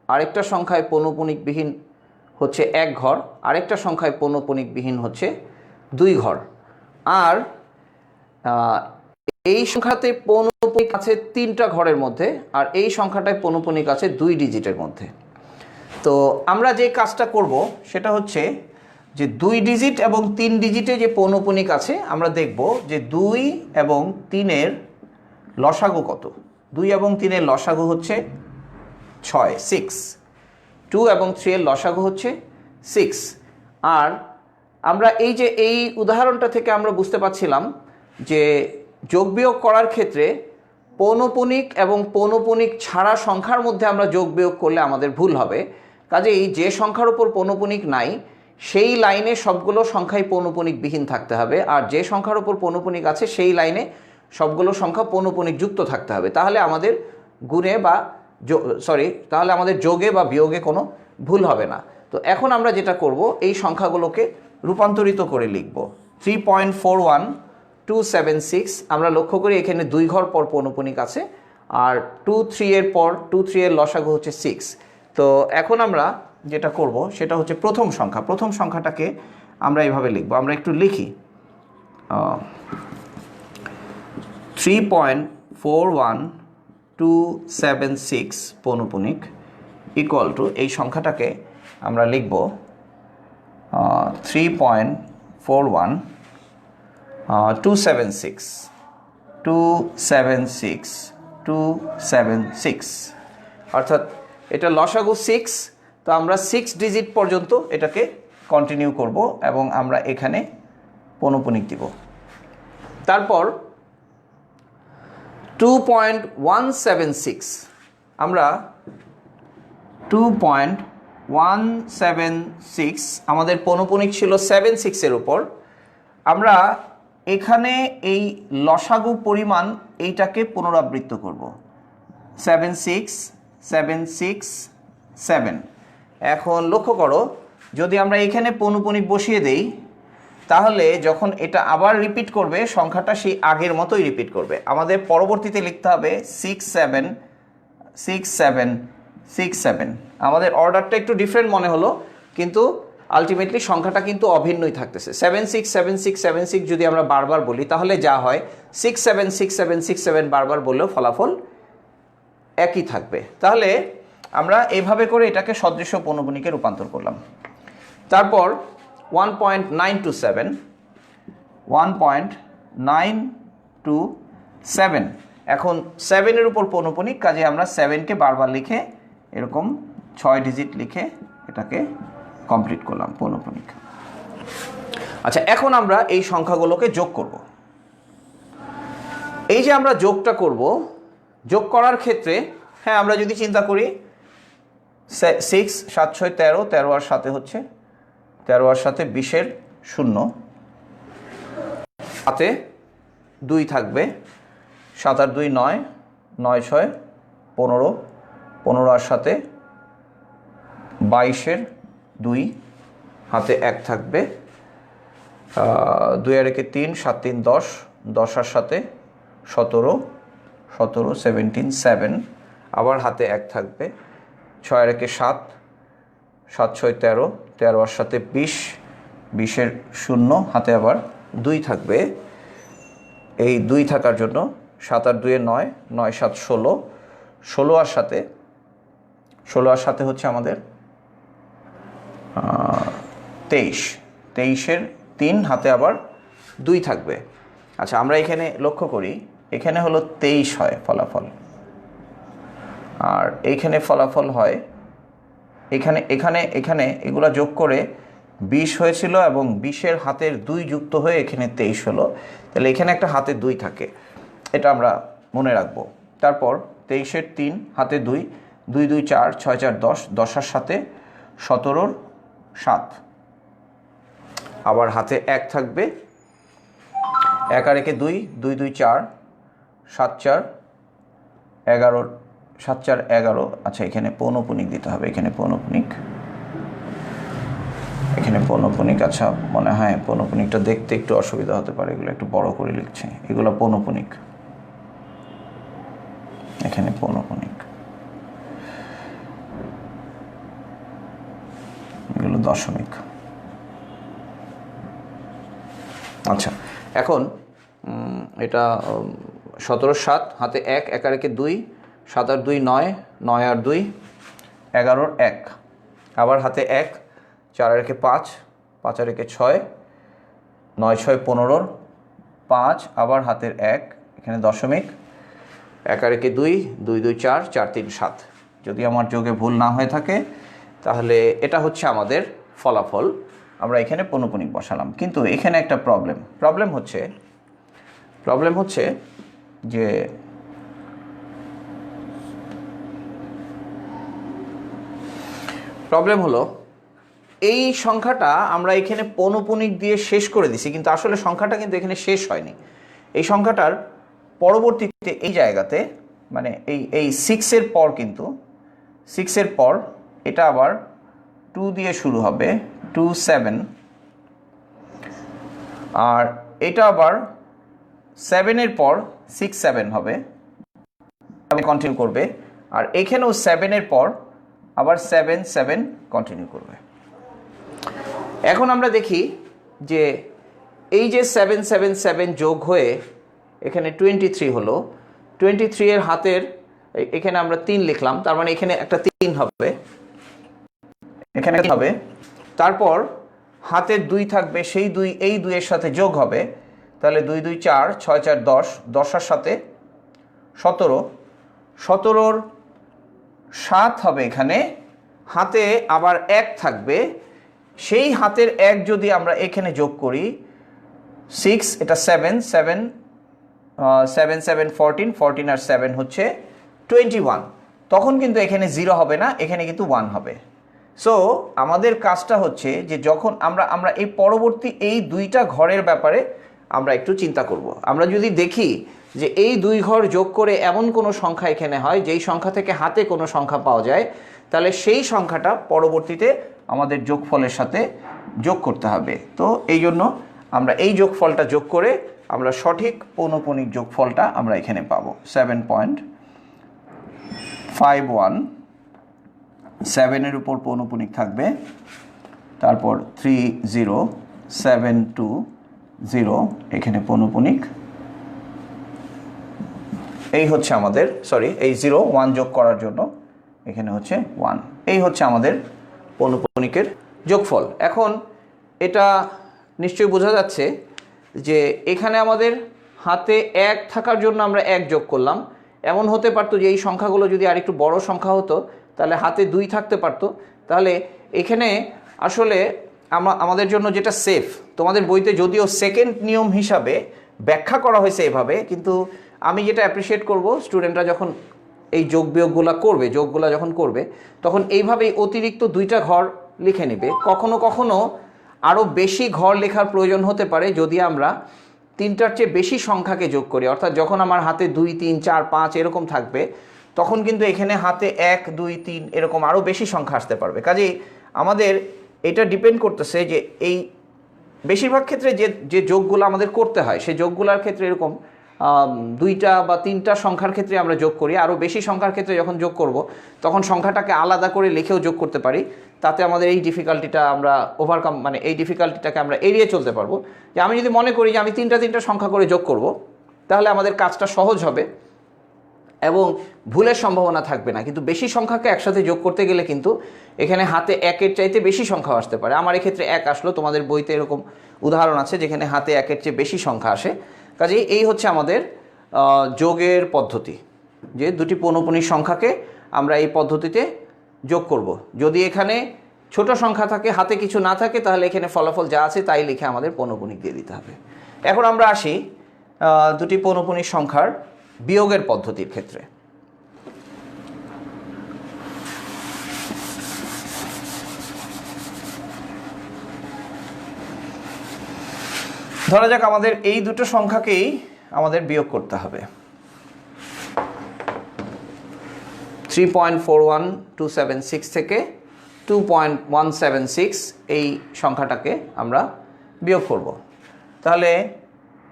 আরেকটা সংখ্যায় পৌনঃপুনিকবিহীন হচ্ছে 1 ঘর, আরেকটা সংখ্যায় পৌনঃপুনিকবিহীন হচ্ছে 2 ঘর। আর এই সংখ্যাতে পৌনঃপুনিক আছে 3টা ঘরের মধ্যে, আর এই সংখ্যাটায় পৌনঃপুনিক আছে 2 ডিজিটের মধ্যে। তো আমরা যে কাজটা করব সেটা হচ্ছে যে 2 ডিজিট এবং 3 ডিজিটে যে পৌনঃপুনিক আছে আমরা দেখব যে 2 এবং 3-এর লসাগু কত। 2 এবং 3-এর লসাগু হচ্ছে 6, 2 এবং 3-এর লসাগু হচ্ছে 6। আর আমরা এই উদাহরণটা থেকে আমরা বুঝতে পারছিলাম যে যোগ বিয়োগ করার ক্ষেত্রে পৌনঃপুনিক এবং পৌনঃপুনিক ছাড়া সংখ্যার মধ্যে আমরা যোগ বিয়োগ করলে আমাদের ভুল হবে। কাজেই যে সংখ্যার উপর পৌনঃপুনিক নাই সেই লাইনে সবগুলো সংখ্যাই পৌনঃপুনিকবিহীন থাকতে হবে, আর যে সংখ্যার উপর পৌনঃপুনিক আছে সেই লাইনে সবগুলো সংখ্যা পৌনঃপুনিক যুক্ত থাকতে হবে। তাহলে আমাদের তাহলে আমাদের যোগে বা বিয়োগে কোনো ভুল হবে না। তো এখন আমরা যেটা করব, এই সংখ্যাগুলোকে রূপান্তরিত করে লিখব। 3.41276, আমরা লক্ষ্য করি এখানে 2 ঘর পর পৌনঃপুনিক আছে, আর 2, 3-এর পর 2, 3-এর লসাগু হচ্ছে 6। তো এখন আমরা যেটা করব সেটা হচ্ছে প্রথম সংখ্যাটাকে আমরা এইভাবে লিখব। আমরা একটু লিখি 3.41276 পৌনঃপুনিক ইকুয়াল টু, এই সংখ্যাটাকে আমরা লিখব 3.41276 অর্থাৎ এটা লসাগু 6। তো আমরা 6 ডিজিট পর্যন্ত এটাকে কন্টিনিউ করব এবং আমরা এখানে পৌনঃপুনিক দিব। তারপর 2.176, আমরা 2.176 আমাদের পৌনঃপুনিক ছিল 76-এর উপর। আমরা এখানে এই লসাগু পরিমাণ এইটাকে পুনরাবৃত্ত করব, 7. এখন লক্ষ্য করো, যদি আমরা এখানে পৌনঃপুনিক বসিয়ে দেই তাহলে যখন এটা আবার রিপিট করবে সংখ্যাটা সেই আগের মতোই রিপিট করবে। আমাদের পরবর্তীতে লিখতে হবে 67. আমাদের অর্ডারটা একটু ডিফারেন্ট মনে হলো, কিন্তু আলটিমেটলি সংখ্যাটা কিন্তু অভিন্নই থাকতেছে। 76 যদি আমরা বারবার বলি তাহলে যা হয় 67 বারবার বললেও ফলাফল একই থাকবে। তাহলে আমরা এইভাবে করে এটাকে সদৃশ্য পৌনঃপুনিকে রূপান্তর করলাম। তারপর 1.927, এখন 7-এর উপর পৌনঃপুনিক, কাজে আমরা 7-কে বারবার লিখে এরকম 6 ডিজিট লিখে এটাকে কমপ্লিট করলাম পৌনঃপুনিক। আচ্ছা, এখন আমরা এই সংখ্যাগুলোকে যোগ করব। এই যে আমরা যোগটা করব, যোগ করার ক্ষেত্রে আমরা যদি চিন্তা করি 6, 7, 6, 13, 13 আর 7 হচ্ছে 13 আর 7 20-এর 0, হাতে 2 থাকবে, 7 আর 2 9, 9, 6, 15, 15 আর 7 22-এর 2, হাতে 1 থাকবে, 2 আর 1 3, 7, 3 10, 10 আর 7 17, 17, 7, আবার হাতে 1 থাকবে, 6 আর 1 7, 7, 6, 13, 13 আর 7 20, 20-এর 0, হাতে আবার 2 থাকবে। এই 2 থাকার জন্য 7 আর 2 9, 9, 7, 16, 16 আর 7 হচ্ছে আমাদের 23, 23-এর 3, হাতে আবার 2 থাকবে। আচ্ছা, আমরা এখানে লক্ষ্য করি এখানে হলো 23 হয় ফলাফল, আর এইখানে ফলাফল হয় এখানে এগুলা যোগ করে 20 হয়েছিল এবং 20-এর হাতের 2 যুক্ত হয়ে এখানে 23 হলো। তাহলে এখানে একটা হাতে 2 থাকে, এটা আমরা মনে রাখবো। তারপর 23-এর 3, হাতে 2, 2, 2, 4, 6, 4, 10, 10 আর 7 17 7, আবার হাতে 1 থাকবে, 1 আর 1 2, 2 2 4, 7 4 11, 7 4 11। আচ্ছা, এখানে পৌনঃপুনিক দিতে হবে, এখানে পৌনঃপুনিক, এখানে পৌনঃপুনিক। আচ্ছা, মনে হয় পৌনঃপুনিকটা দেখতে একটু অসুবিধা হতে পারে, এগুলো একটু বড় করে লিখছে, এগুলো পৌনঃপুনিক, এখানে পৌনঃপুনিক, এগুলো দশমিক। আচ্ছা, এখন এটা 17 7, হাতে 1, 1 আর 1 2, 7 আর 2 9, 9 আর 2 11 1, আবার হাতে 1, 4 আর 1 5, 5 আর 1 6, 9 6 15, 5, আবার হাতের 1, এখানে দশমিক, 1 আর 1 2, 2 2 4, 4 3 7। যদি আমার যোগে ভুল না হয়ে থাকে তাহলে এটা হচ্ছে আমাদের ফলাফল। আমরা এখানে পৌনঃপুনিক বসালাম, কিন্তু এখানে একটা প্রবলেম হচ্ছে যে প্রবলেম হলো এই সংখ্যাটা আমরা এখানে পৌনঃপুনিক দিয়ে শেষ করে দিছি, কিন্তু আসলে সংখ্যাটা কিন্তু এখানে শেষ হয়নি। এই সংখ্যাটার পরবর্তীতে এই জায়গাতে, মানে এই 6 এর পর, কিন্তু 6 এর পর এটা আবার 2 দিয়ে শুরু হবে, 2 7, আর এটা আবার 7 এর পর 6 7 হবে, কন্টিনিউ করবে, আর এখানেও 7 এর পর আবার 7 7 কন্টিনিউ করবে। এখন আমরা দেখি যে এই যে 7 7 7 যোগ হয়ে এখানে 23 হলো, 23 এর হাতের এখানে আমরা 3 লিখলাম, তার মানে এখানে একটা 3 হবে, এখানে হবে, তারপর হাতের 2 থাকবে, সেই 2 এই 2 এর সাথে যোগ হবে, তাহলে 2 2 4, 6 4 10, 10 এর সাথে 17, 17 7 হবে, এখানে হাতে আবার 1 থাকবে, সেই হাতের 1 যদি আমরা এখানে যোগ করি 6, এটা 7 7 7 7 14, 14 আর 7 হচ্ছে 21, তখন কিন্তু এখানে 0 হবে না, এখানে কিন্তু 1 হবে। সো আমাদের কাজটা হচ্ছে যে যখন আমরা এই পরবর্তী এই 2টা ঘরের ব্যাপারে আমরা একটু চিন্তা করব। আমরা যদি দেখি যে এই 2 ঘর যোগ করে এমন কোনো সংখ্যা এখানে হয় যেই সংখ্যা থেকে হাতে কোনো সংখ্যা পাওয়া যায়, তাহলে সেই সংখ্যাটা পরবর্তীতে আমাদের যোগফলের সাথে যোগ করতে হবে। তো এই জন্য আমরা এই যোগফলটা যোগ করে আমরা সঠিক পৌনঃপুনিক যোগফলটা আমরা এখানে পাবো, 7.51। 7 এর উপর পৌনঃপুনিক থাকবে, তারপর 30.720, এখানে পৌনঃপুনিক, এই হচ্ছে আমাদের, সরি, এই 0 1 যোগ করার জন্য এখানে হচ্ছে 1, এই হচ্ছে আমাদের পৌনঃপুনিকের যোগফল। এখন এটা নিশ্চয়ই বোঝা যাচ্ছে যে এখানে আমাদের হাতে 1 থাকার জন্য আমরা 1 যোগ করলাম। এমন হতে পারতো যে এই সংখ্যাগুলো যদি আর একটু বড় সংখ্যা হতো তাহলে হাতে 2 থাকতে পারতো। তাহলে এখানে আসলে আমাদের জন্য যেটা সেফ, তোমাদের বইতে যদিও সেকেন্ড নিয়ম হিসাবে ব্যাখ্যা করা হয়েছে এভাবে, কিন্তু আমি যেটা অ্যাপ্রিসিয়েট করব, স্টুডেন্টরা যখন এই যোগ বিয়োগগুলো করবে, যোগগুলো যখন করবে, তখন এইভাবেই অতিরিক্ত 2টা ঘর লিখে নেবে। কখনো কখনো আরও বেশি ঘর লেখার প্রয়োজন হতে পারে যদি আমরা 3টার চেয়ে বেশি সংখ্যাকে যোগ করি, অর্থাৎ যখন আমার হাতে 2 3 4 5 এরকম থাকবে, তখন কিন্তু এখানে হাতে 1 2 3 এরকম আরও বেশি সংখ্যা আসতে পারবে। কাজেই আমাদের এটা ডিপেন্ড করতেছে যে এই বেশিরভাগ ক্ষেত্রে যে যোগগুলো আমাদের করতে হয়, সেই যোগগুলোর ক্ষেত্রে এরকম 2টা বা 3টা সংখ্যার ক্ষেত্রে আমরা যোগ করি। আরও বেশি সংখ্যার ক্ষেত্রে যখন যোগ করব তখন সংখ্যাটাকে আলাদা করে লিখেও যোগ করতে পারি, তাতে আমাদের এই ডিফিকাল্টিটা আমরা ওভারকাম, মানে এই ডিফিকাল্টিটাকে আমরা এড়িয়ে চলতে পারবো। যে আমি যদি মনে করি যে আমি 3টা সংখ্যা করে যোগ করব, তাহলে আমাদের কাজটা সহজ হবে এবং ভুলের সম্ভাবনা থাকবে না। কিন্তু বেশি সংখ্যাকে একসাথে যোগ করতে গেলে কিন্তু এখানে হাতে 1-এর চাইতে বেশি সংখ্যা আসতে পারে। আমার এক্ষেত্রে 1 আসলো, তোমাদের বইতে এরকম উদাহরণ আছে যেখানে হাতে 1-এর চেয়ে বেশি সংখ্যা আসে। কাজেই এই হচ্ছে আমাদের যোগের পদ্ধতি, যে 2টি পৌনঃপুনিক সংখ্যাকে আমরা এই পদ্ধতিতে যোগ করব। যদি এখানে ছোট সংখ্যা থাকে, হাতে কিছু না থাকে, তাহলে এখানে ফলাফল যা আছে তাই লিখে আমাদের পৌনঃপুনিক দিয়ে দিতে হবে। এখন আমরা আসি 2টি পৌনঃপুনিক সংখ্যার বিয়োগের পদ্ধতির ক্ষেত্রে। ধরা যাক আমাদের এই দুটো সংখ্যাকেই আমাদের বিয়োগ করতে হবে। 3.41276 থেকে 2.176 এই সংখ্যাটাকে আমরা বিয়োগ করব। তাহলে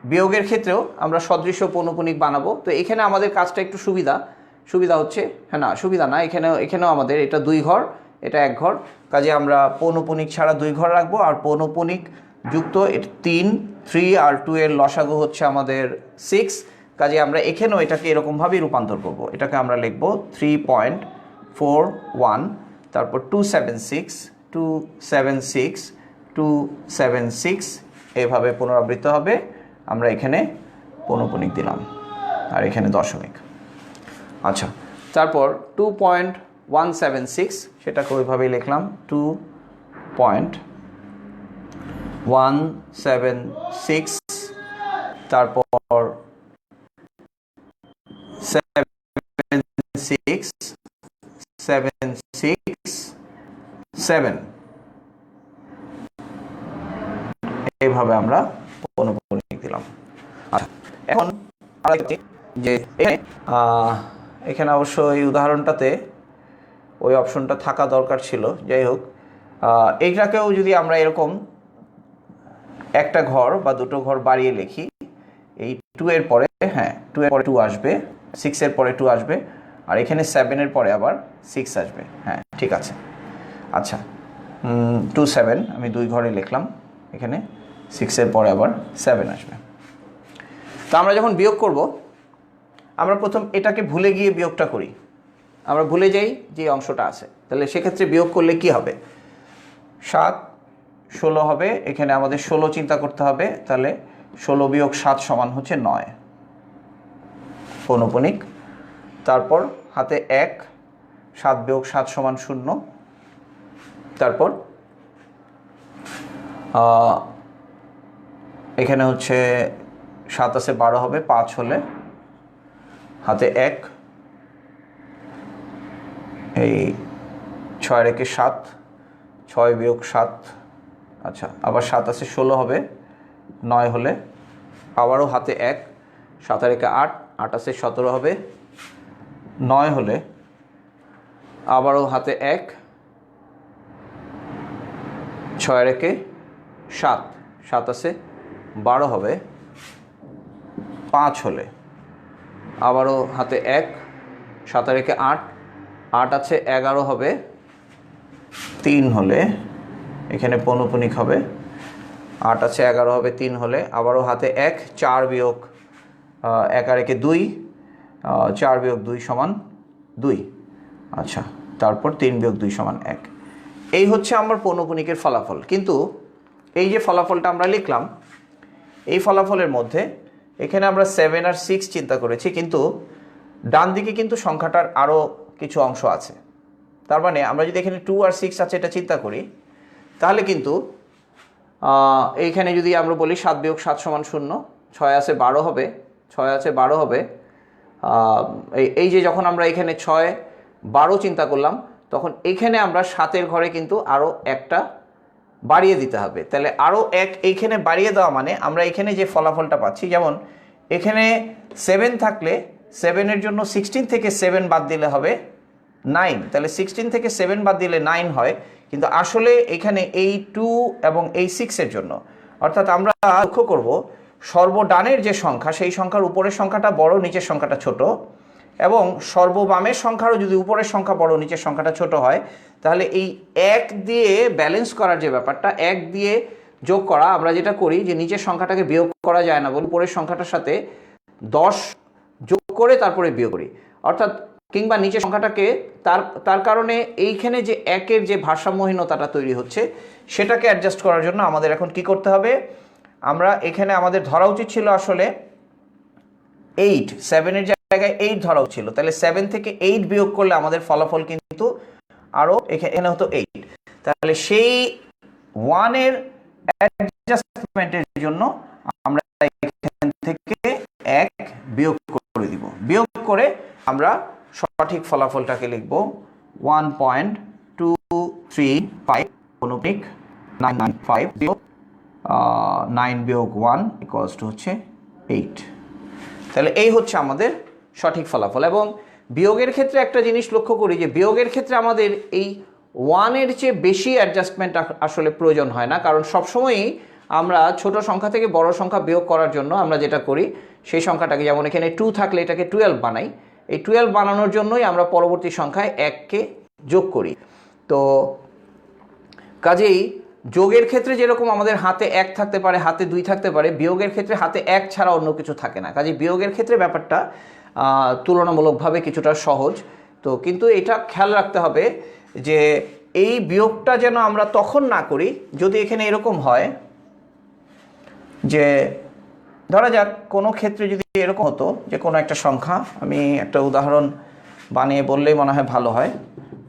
বিয়োগের ক্ষেত্রেও আমরা সদৃশ পৌনঃপুনিক বানাবো। তো এখানে আমাদের কাজটা একটু সুবিধা হচ্ছে, হ্যাঁ না সুবিধা না, এখানেও আমাদের এটা 2 ঘর, এটা 1 ঘর, কাজে আমরা পৌনঃপুনিক ছাড়া 2 ঘর রাখবো, আর পৌনঃপুনিক যুক্ত 3 আর 2 এর লসাগু হচ্ছে আমাদের 6, কাজে আমরা এখানেও এটাকে এরকমভাবেই রূপান্তর করব। এটাকে আমরা লিখব 3.41, তারপর 276 এভাবে পুনরাবৃত্ত হবে। আমরা এখানে পৌনঃপুনিক দিলাম আর এখানে দশমিক। আচ্ছা, তারপর 2.176 সেটাকে ওইভাবেই লিখলাম 2.176, তারপর 7 এইভাবে আমরা পৌনঃপুনিক দিলাম। আচ্ছা, এখন যে এখানে অবশ্য এই উদাহরণটাতে ওই অপশনটা থাকা দরকার ছিল। যাই হোক, এইটাকেও যদি আমরা এরকম একটা ঘর বা দুটো ঘর বাড়িয়ে লিখি, এই 2 এর পরে 2 এর পরে 2 আসবে, 6 এর পরে 2 আসবে, আর এখানে 7 এর পরে আবার 6 আসবে। হ্যাঁ, ঠিক আছে। আচ্ছা, 27 আমি 2 ঘরে লিখলাম, এখানে 6 এর পরে আবার 7 আসবে। তো আমরা যখন বিয়োগ করব, আমরা প্রথম এটাকে ভুলে গিয়ে বিয়োগটা করি। আমরা ভুলে যাই যে অংশটা আছে, তাহলে সেক্ষেত্রে বিয়োগ করলে কি হবে? 7 16 হবে, এখানে আমাদের 16 চিন্তা করতে হবে, তাহলে 16 বিয়োগ 7 সমান হচ্ছে 9 পৌনঃপুনিক। তারপর হাতে 1, 7 বিয়োগ 7 সমান 0, তারপর এখানে হচ্ছে 7 আছে 12 হবে, 5 হলে হাতে 1, এই 6 রেখে 7, 6 বিয়োগ 7, আচ্ছা আবার 7 আছে 16 হবে, 9 হলে আবারও হাতে 1, 7 রেখে 8, 8 আছে 17 হবে, 9 হলে আবারও হাতে 1, 6 রেখে 7, 7 আছে 12 হবে, 5 হলে আবারও হাতে 1, 7 রেখে 8, 8 আছে 11 হবে, 3 হলে এখানে পৌনঃপুনিক হবে, 8 আছে 11 হবে, 3 হলে আবারও হাতে 1, 4 বিয়োগ 1 রেখে 2, 4 বিয়োগ 2 সমান 2, আচ্ছা তারপর 3 বিয়োগ 2 সমান 1। এই হচ্ছে আমার পৌনঃপুনিকের ফলাফল। কিন্তু এই যে ফলাফলটা আমরা লিখলাম, এই ফলাফলের মধ্যে এখানে আমরা 7 আর 6 চিন্তা করেছি, কিন্তু ডান দিকে কিন্তু সংখ্যাটার আরও কিছু অংশ আছে। তার মানে আমরা যদি এখানে 2 আর 6 আছে এটা চিন্তা করি, তাহলে কিন্তু এইখানে যদি আমরা বলি 7 বিয়োগ 7 সমান 0, 6 আছে 12 হবে, 6 আছে 12 হবে, এই যে যখন আমরা এখানে 6 12 চিন্তা করলাম, তখন এখানে আমরা 7-এর ঘরে কিন্তু আরও একটা বাড়িয়ে দিতে হবে। তাহলে আরও 1 এইখানে বাড়িয়ে দেওয়া মানে আমরা এখানে যে ফলাফলটা পাচ্ছি, যেমন এখানে 7 থাকলে 7-এর জন্য 16 থেকে 7 বাদ দিলে হবে 9, তাহলে 16 থেকে 7 বাদ দিলে 9 হয়, কিন্তু আসলে এখানে এই 2 এবং এই 6-এর জন্য, অর্থাৎ আমরা লক্ষ্য করব সর্বডানের যে সংখ্যা, সেই সংখ্যার উপরের সংখ্যাটা বড়, নিচের সংখ্যাটা ছোট, এবং সর্ববামের সংখ্যারও যদি উপরের সংখ্যা বড়, নিচের সংখ্যাটা ছোট হয়, তাহলে এই 1 দিয়ে ব্যালেন্স করার যে ব্যাপারটা, 1 দিয়ে যোগ করা, আমরা যেটা করি যে নিচের সংখ্যাটাকে বিয়োগ করা যায় না বলে উপরের সংখ্যাটার সাথে 10 যোগ করে তারপরে বিয়োগ করি, অর্থাৎ কিংবা নিচের সংখ্যাটাকে তার কারণে এইখানে যে 1-এর যে ভারসাম্যহীনতাটা তৈরি হচ্ছে, সেটাকে অ্যাডজাস্ট করার জন্য আমাদের এখন কি করতে হবে? আমরা এখানে আমাদের ধরা উচিত ছিল আসলে 8, 7-এর জায়গায় 8 ধরা ছিল, তাহলে 7 থেকে 8 বিয়োগ করলে আমাদের ফলাফল কিন্তু আরও এখানে হতো 8। তাহলে সেই 1-এর অ্যাডজাস্টমেন্টের জন্য আমরা এখান থেকে 1 বিয়োগ করে দিব। বিয়োগ করে আমরা সঠিক ফলাফলটাকে লিখব 1.235 পৌনঃপুনিক 995 9 বিয়োগ 1 ইকুয়ালস টু হচ্ছে 8। তাহলে এই হচ্ছে আমাদের সঠিক ফলাফল। এবং বিয়োগের ক্ষেত্রে একটা জিনিস লক্ষ্য করি যে বিয়োগের ক্ষেত্রে আমাদের এই 1-এর চেয়ে বেশি অ্যাডজাস্টমেন্ট আসলে প্রয়োজন হয় না, কারণ সবসময়ই আমরা ছোট সংখ্যা থেকে বড় সংখ্যা বিয়োগ করার জন্য আমরা যেটা করি সেই সংখ্যাটাকে, যেমন এখানে 2 থাকলে এটাকে 12 বানাই, এই 12 বানানোর জন্যই আমরা পরবর্তী সংখ্যায় 1কে যোগ করি। তো কাজেই যোগের ক্ষেত্রে যেরকম আমাদের হাতে 1 থাকতে পারে, হাতে 2 থাকতে পারে, বিয়োগের ক্ষেত্রে হাতে 1 ছাড়া অন্য কিছু থাকে না। কাজেই বিয়োগের ক্ষেত্রে ব্যাপারটা তুলনামূলকভাবে কিছুটা সহজ। তো কিন্তু এটা খেয়াল রাখতে হবে যে এই বিয়োগটা যেন আমরা তখন না করি যদি এখানে এরকম হয় যে ধরা যাক কোনো ক্ষেত্রে যদি এরকম হতো যে কোনো একটা সংখ্যা, আমি একটা উদাহরণ বানিয়ে বললেই মনে হয় ভালো হয়।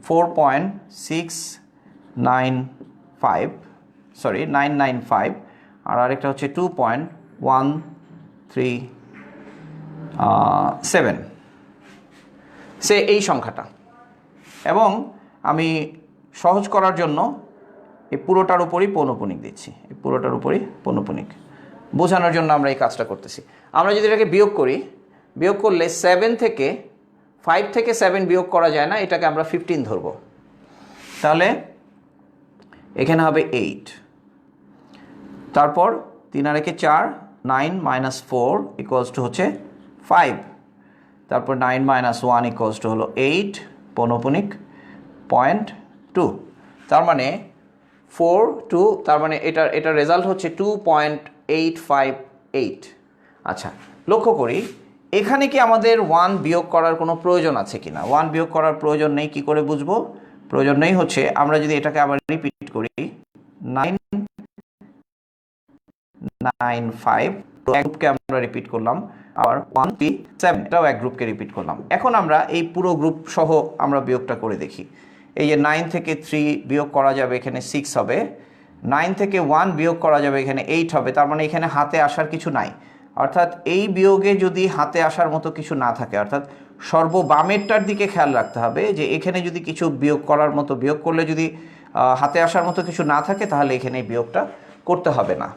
995 আর আরেকটা হচ্ছে 2.137 সে এই সংখ্যাটা। এবং আমি সহজ করার জন্য এই পুরোটার উপরই পৌনঃপুনিক দিচ্ছি, এই পুরোটার উপরই পৌনঃপুনিক বোঝানোর জন্য আমরা এই কাজটা করতেছি। আমরা যদি এটাকে বিয়োগ করি, বিয়োগ করলে 5 থেকে 7 বিয়োগ করা যায় না, এটাকে আমরা 15 ধরব। তাহলে এখানে হবে 8, তারপর 3 আর 4 9 মাইনাস 4 ইকুয়ালস টু হচ্ছে 5, তারপর 9 মাইনাস 1 ইকুয়ালস টু হলো 8 পৌনঃপুনিক 0.2, তার মানে 4 তার মানে এটার রেজাল্ট হচ্ছে 2.858। আচ্ছা, লক্ষ্য করি এখানে কি আমাদের 1 বিয়োগ করার কোনো প্রয়োজন আছে কিনা। 1 বিয়োগ করার প্রয়োজন নেই। কি করে বুঝবো প্রয়োজন নেই? হচ্ছে আমরা যদি এটাকে আবার রিপিট করি 995 এক গ্রুপকে আমরা রিপিট করলাম, আবার 137 এটাও এক গ্রুপকে রিপিট করলাম। এখন আমরা এই পুরো গ্রুপ সহ আমরা বিয়োগটা করে দেখি। এই যে 9 থেকে 3 বিয়োগ করা যাবে, এখানে 6 হবে। 9 থেকে 1 বিয়োগ করা যাবে, এখানে 8 হবে। তার মানে এখানে হাতে আসার কিছু নাই। অর্থাৎ এই বিয়োগে যদি হাতে আসার মতো কিছু না থাকে, অর্থাৎ সর্ববামেরটার দিকে খেয়াল রাখতে হবে যে এখানে যদি কিছু বিয়োগ করার মতো, বিয়োগ করলে যদি হাতে আসার মতো কিছু না থাকে তাহলে এখানে এই বিয়োগটা করতে হবে না।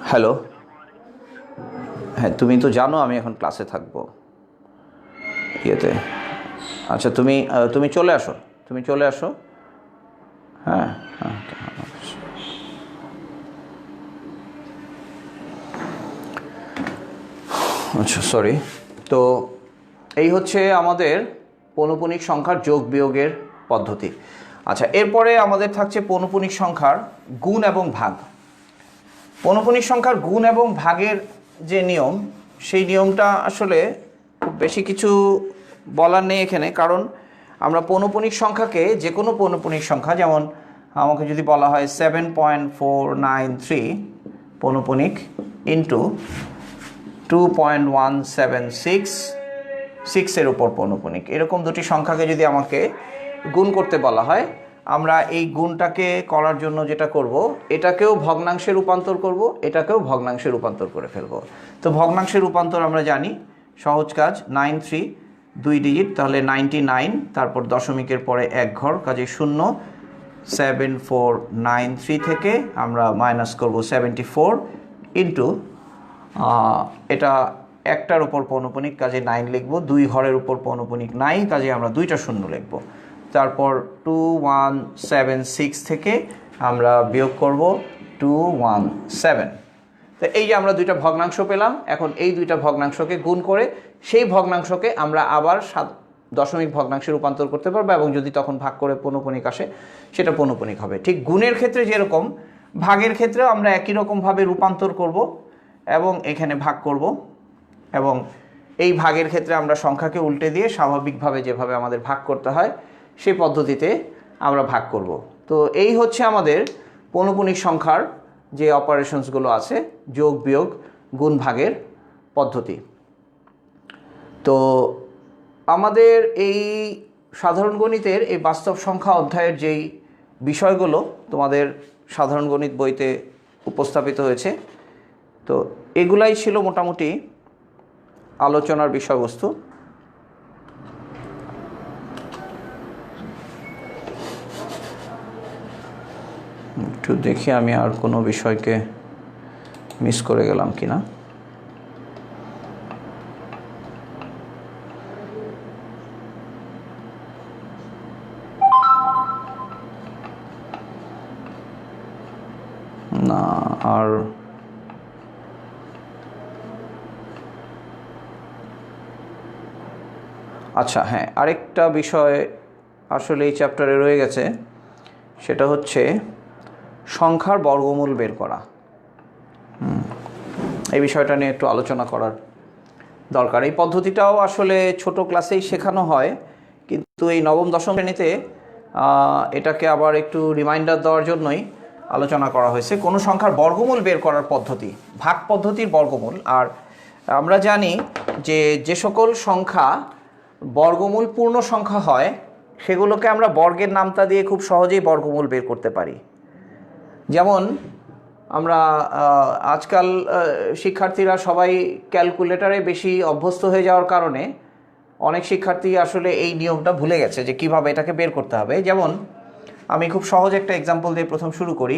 হ্যালো, হ্যাঁ তুমি তো জানো আমি এখন ক্লাসে থাকবো ইয়েতে। আচ্ছা তুমি চলে আসো, হ্যাঁ হ্যাঁ। আচ্ছা সরি। তো এই হচ্ছে আমাদের পৌনঃপুনিক সংখ্যার যোগ বিয়োগের পদ্ধতি। আচ্ছা, এরপরে আমাদের থাকছে পৌনঃপুনিক সংখ্যার গুণ এবং ভাগ। পৌনঃপুনিক সংখ্যার গুণ এবং ভাগের যে নিয়ম, সেই নিয়মটা আসলে খুব বেশি কিছু বলার নেই এখানে, কারণ আমরা পৌনঃপুনিক সংখ্যাকে, যে কোনো পৌনঃপুনিক সংখ্যা, যেমন আমাকে যদি বলা হয় 7.493 পৌনঃপুনিক ইন্টু 2.176 এর উপর পৌনঃপুনিক, এরকম দুটি সংখ্যাকে যদি আমাকে গুণ করতে বলা হয়, আমরা এই গুণটাকে করার জন্য যেটা করব, এটাকেও ভগ্নাংশে রূপান্তর করব, এটাকেও ভগ্নাংশে রূপান্তর করে ফেলব। তো ভগ্নাংশে রূপান্তর আমরা জানি, সহজ কাজ। 93 2 ডিজিট, তাহলে 99, তারপর দশমিকের পরে 1 ঘর, কাজে 0। 7493 থেকে আমরা মাইনাস করব 74 ইন্টু এটা একটার উপর পৌনঃপুনিক, কাজে 9 লিখব। 2 ঘরের উপর পৌনঃপুনিক 9, কাজে আমরা 2টা শূন্য লিখব। তারপর 2176 থেকে আমরা বিয়োগ করব 217। তো এই যে আমরা 2টা ভগ্নাংশ পেলাম, এখন এই 2টা ভগ্নাংশকে গুণ করে সেই ভগ্নাংশকে আমরা আবার দশমিক ভগ্নাংশে রূপান্তর করতে পারবো, এবং যদি তখন ভাগ করে পৌনঃপুনিক আসে সেটা পৌনঃপুনিক হবে। ঠিক গুণের ক্ষেত্রে যেরকম, ভাগের ক্ষেত্রেও আমরা একই রকমভাবে রূপান্তর করব এবং এখানে ভাগ করব, এবং এই ভাগের ক্ষেত্রে আমরা সংখ্যাকে উল্টে দিয়ে স্বাভাবিকভাবে যেভাবে আমাদের ভাগ করতে হয় সেই পদ্ধতিতে আমরা ভাগ করব। তো এই হচ্ছে আমাদের পৌনঃপুনিক সংখ্যার যে অপারেশনসগুলো আছে, যোগ বিয়োগ গুণ ভাগের পদ্ধতি। তো আমাদের এই সাধারণ গণিতের এই বাস্তব সংখ্যা অধ্যায়ের যেই বিষয়গুলো তোমাদের সাধারণ গণিত বইতে উপস্থাপিত হয়েছে, তো এগুলাই ছিল মোটামুটি আলোচনার বিষয়বস্তু। একটু দেখি আমি আর কোনো বিষয়কে মিস করে গেলাম কিনা। না, আর আচ্ছা হ্যাঁ, আরেকটা বিষয় আসলে এই চ্যাপ্টারে রয়ে গেছে, সেটা হচ্ছে সংখ্যার বর্গমূল বের করা। এই বিষয়টা নিয়ে একটু আলোচনা করার দরকার। এই পদ্ধতিটাও আসলে ছোট ক্লাসেই শেখানো হয়, কিন্তু এই নবম দশম শ্রেণীতে এটাকে আবার একটু রিমাইন্ডার দেওয়ার জন্যই আলোচনা করা হয়েছে। কোনো সংখ্যার বর্গমূল বের করার পদ্ধতি, ভাগ পদ্ধতির বর্গমূল। আর আমরা জানি যে যে সকল সংখ্যা বর্গমূল পূর্ণ সংখ্যা হয় সেগুলোকে আমরা বর্গের নামতা দিয়ে খুব সহজেই বর্গমূল বের করতে পারি। যেমন আমরা আজকাল শিক্ষার্থীরা সবাই ক্যালকুলেটরে বেশি অভ্যস্ত হয়ে যাওয়ার কারণে অনেক শিক্ষার্থী আসলে এই নিয়মটা ভুলে গেছে যে কিভাবে এটাকে বের করতে হবে। যেমন আমি খুব সহজ একটা এক্সাম্পল দিয়ে প্রথম শুরু করি।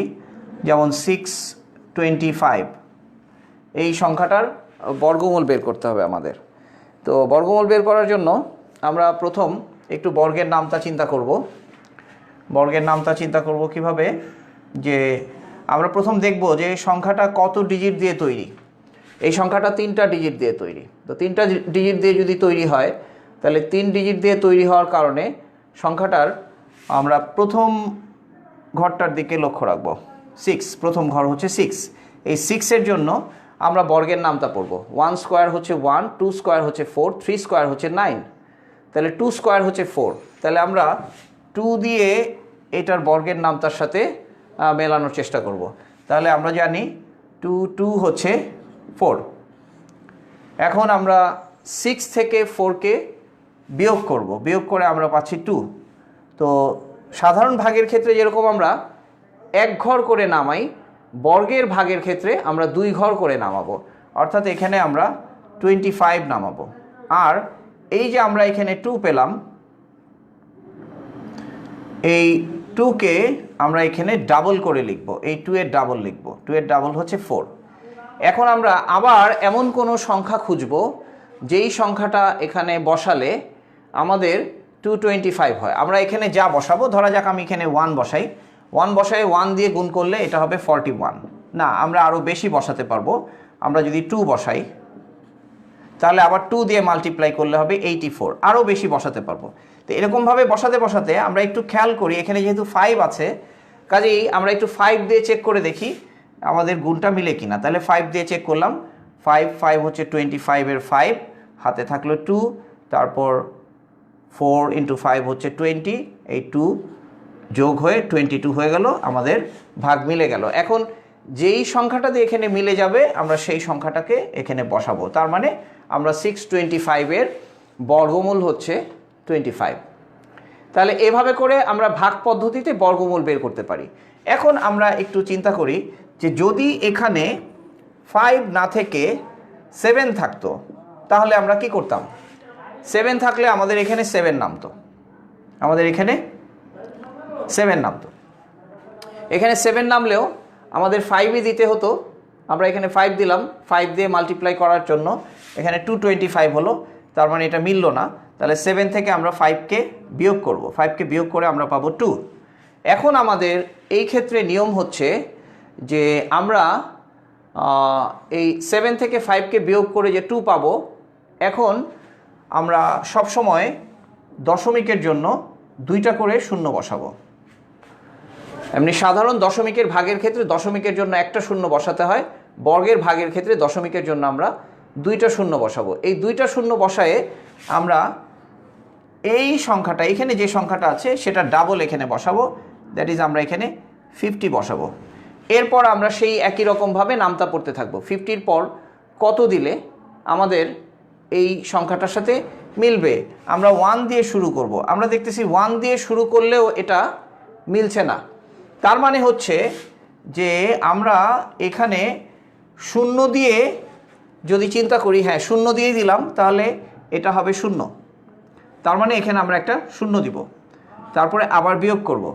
যেমন 625, এই সংখ্যাটার বর্গমূল বের করতে হবে আমাদের। তো বর্গমূল বের করার জন্য আমরা প্রথম একটু বর্গের নামতা চিন্তা করব। বর্গের নামতা চিন্তা করব কিভাবে, যে আমরা প্রথম দেখব যে সংখ্যাটা কত ডিজিট দিয়ে তৈরি। এই সংখ্যাটা 3টা ডিজিট দিয়ে তৈরি। তো 3টা ডিজিট দিয়ে যদি তৈরি হয় তাহলে 3 ডিজিট দিয়ে তৈরি হওয়ার কারণে সংখ্যাটার আমরা প্রথম ঘরটার দিকে লক্ষ্য রাখব। 6, প্রথম ঘর হচ্ছে 6। এই 6-এর জন্য আমরা বর্গের নামতা পড়ব। 1 স্কোয়ার হচ্ছে 1, 2 স্কোয়ার হচ্ছে 4, 3 স্কোয়ার হচ্ছে 9। তাহলে 2 স্কোয়ার হচ্ছে 4। তাহলে আমরা 2 দিয়ে এটার বর্গের নামতার সাথে মেলানোর চেষ্টা করব। তাহলে আমরা জানি 2 হচ্ছে 4। এখন আমরা 6 থেকে 4কে বিয়োগ করব, বিয়োগ করে আমরা পাচ্ছি 2। তো সাধারণ ভাগের ক্ষেত্রে যেরকম আমরা 1 ঘর করে নামাই, বর্গের ভাগের ক্ষেত্রে আমরা 2 ঘর করে নামাবো। অর্থাৎ এখানে আমরা 25 নামাবো। আর এই যে আমরা এখানে 2 পেলাম, এই 2কে আমরা এখানে ডাবল করে লিখব। এই 2 এর ডাবল লিখব। 2 এর ডাবল হচ্ছে 4। এখন আমরা আবার এমন কোনো সংখ্যা খুঁজব যেই সংখ্যাটা এখানে বসালে আমাদের 225 হয়। আমরা এখানে যা বসাবো, ধরা যাক আমি এখানে 1 বসাই। 1 বসাই 1 দিয়ে গুণ করলে এটা হবে 41। না, আমরা আরও বেশি বসাতে পারবো। আমরা যদি 2 বসাই তাহলে আবার 2 দিয়ে মাল্টিপ্লাই করলে হবে 84, আরও বেশি বসাতে পারবো। তো এরকমভাবে বসাতে বসাতে আমরা একটু খেয়াল করি, এখানে যেহেতু 5 আছে, কাজেই আমরা একটু 5 দিয়ে চেক করে দেখি আমাদের গুণটা মিলে কিনা। তাহলে 5 দিয়ে চেক করলাম, 5 হচ্ছে 25 এর 5, হাতে থাকলো 2, তারপর 4 × 5 হচ্ছে 20, এই 2 যোগ হয়ে 22 হয়ে গেল, আমাদের ভাগ মিলে গেল। এখন যেই সংখ্যাটাতে এখানে মিলে যাবে আমরা সেই সংখ্যাটাকে এখানে বসাবো। তার মানে আমরা 625 এর বর্গমূল হচ্ছে 25। তাহলে এভাবে করে আমরা ভাগ পদ্ধতিতে বর্গমূল বের করতে পারি। এখন আমরা একটু চিন্তা করি যে যদি এখানে 5 না থেকে 7 থাকতো তাহলে আমরা কি করতাম। 7 থাকলে আমাদের এখানে 7 নামতো, আমাদের এখানে 7 নামতো। এখানে 7 নামলেও আমাদের 5ই দিতে হতো। আমরা এখানে 5 দিলাম, 5 দিয়ে মাল্টিপ্লাই করার জন্য এখানে 225 হলো, তার মানে এটা মিলল না। তাহলে 7 থেকে আমরা 5কে বিয়োগ করব। 5কে বিয়োগ করে আমরা পাবো 2। এখন আমাদের এই ক্ষেত্রে নিয়ম হচ্ছে যে আমরা এই 7 থেকে 5কে বিয়োগ করে যে 2 পাবো, এখন আমরা সবসময় দশমিকের জন্য 2টা করে শূন্য বসাবো। এমনি সাধারণ দশমিকের ভাগের ক্ষেত্রে দশমিকের জন্য একটা শূন্য বসাতে হয়, বর্গের ভাগের ক্ষেত্রে দশমিকের জন্য আমরা 2টা শূন্য বসাবো। এই 2টা শূন্য বসায়ে আমরা এই সংখ্যাটা, এখানে যে সংখ্যাটা আছে সেটা ডাবল এখানে বসাবো, দ্যাট ইজ আমরা এখানে 50 বসাবো। এরপর আমরা সেই একই রকমভাবে নামতা পড়তে থাকবো। 50-র পর কত দিলে আমাদের এই সংখ্যাটার সাথে মিলবে, আমরা 1 দিয়ে শুরু করব। আমরা দেখতেছি 1 দিয়ে শুরু করলেও এটা মিলছে না। তার মানে হচ্ছে যে আমরা এখানে শূন্য দিয়ে যদি চিন্তা করি, হ্যাঁ শূন্য দিয়েই দিলাম, তাহলে এটা হবে 0। তার মানে এখানে আমরা একটা শূন্য দিব, তারপরে আবার বিয়োগ করব।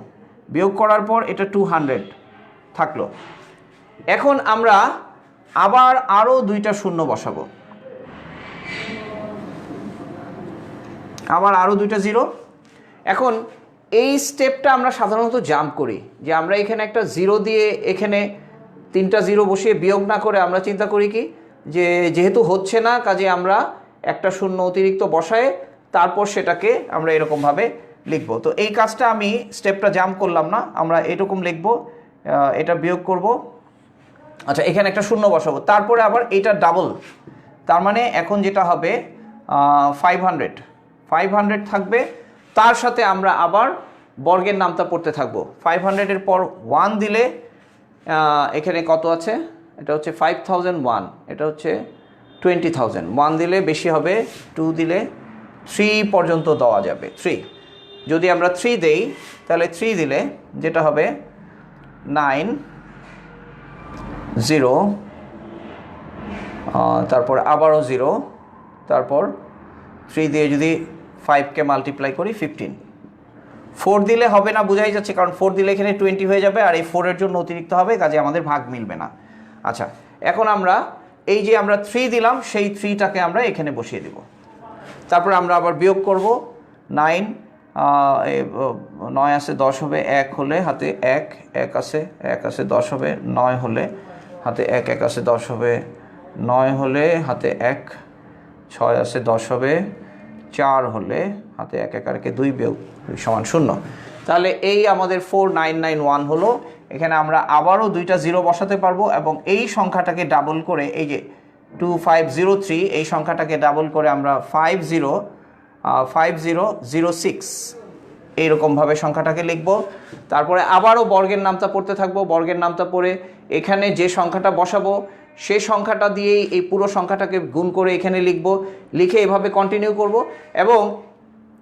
বিয়োগ করার পর এটা 200, থাকলো। এখন আমরা আবার আরও 2টা শূন্য বসাবো, আবার আরও 2টা জিরো। এখন এই স্টেপটা আমরা সাধারণত জাম্প করি, যে আমরা এখানে একটা জিরো দিয়ে এখানে 3টা জিরো বসিয়ে বিয়োগ না করে আমরা চিন্তা করি কি, যে যেহেতু হচ্ছে না কাজে আমরা একটা শূন্য অতিরিক্ত বসায় তারপর সেটাকে আমরা এরকমভাবে লিখব। তো এই কাজটা আমি স্টেপটা জাম্প করলাম না, আমরা এরকম লিখব, এটা বিয়োগ করব, আচ্ছা এখানে একটা শূন্য বসাবো, তারপরে আবার এটা ডাবল, তার মানে এখন যেটা হবে 500 থাকবে, তার সাথে আমরা আবার বর্গের নামতা পড়তে থাকবো। 500-এর পর 1 দিলে এখানে কত আছে, এটা হচ্ছে 5001, এটা হচ্ছে 20,000, 1 দিলে বেশি হবে, 2 দিলে 3 পর্যন্ত দেওয়া যাবে, 3। যদি আমরা 3 দেই তাহলে 3 দিলে যেটা হবে 9 0, তারপর আবারও 0, তারপর 3 দিয়ে যদি 5কে মাল্টিপ্লাই করি 15। 4 দিলে হবে না, বোঝাই যাচ্ছে, কারণ 4 দিলে এখানে 20 হয়ে যাবে, আর এই 4-এর জন্য অতিরিক্ত হবে, কাজে আমাদের ভাগ মিলবে না। আচ্ছা এখন আমরা এই যে আমরা 3 দিলাম সেই 3টাকে আমরা এখানে বসিয়ে দেব, তারপর আমরা আবার বিয়োগ করব। 9 9 আছে 10 হবে, 1 হলে হাতে 1 1 আছে 10 হবে, 9 হলে হাতে 1 1 আছে 10 হবে, 9 হলে হাতে 1, 6 আছে 10 হবে, 4 হলে হাতে 1 1 আর 2 বিয়োগ সমান 0। তাহলে এই আমাদের 4991 হলো। এখানে আমরা আবারও 2টা জিরো বসাতে পারবো এবং এই সংখ্যাটাকে ডাবল করে, এই যে 2503, এই সংখ্যাটাকে ডাবল করে আমরা 5006 এইরকমভাবে সংখ্যাটাকে লিখব। তারপরে আবারও বর্গের নামতা পড়তে থাকবো, বর্গের নামতা পড়ে এখানে যে সংখ্যাটা বসাবো সেই সংখ্যাটা দিয়েই এই পুরো সংখ্যাটাকে গুণ করে এখানে লিখব, লিখে এভাবে কন্টিনিউ করব। এবং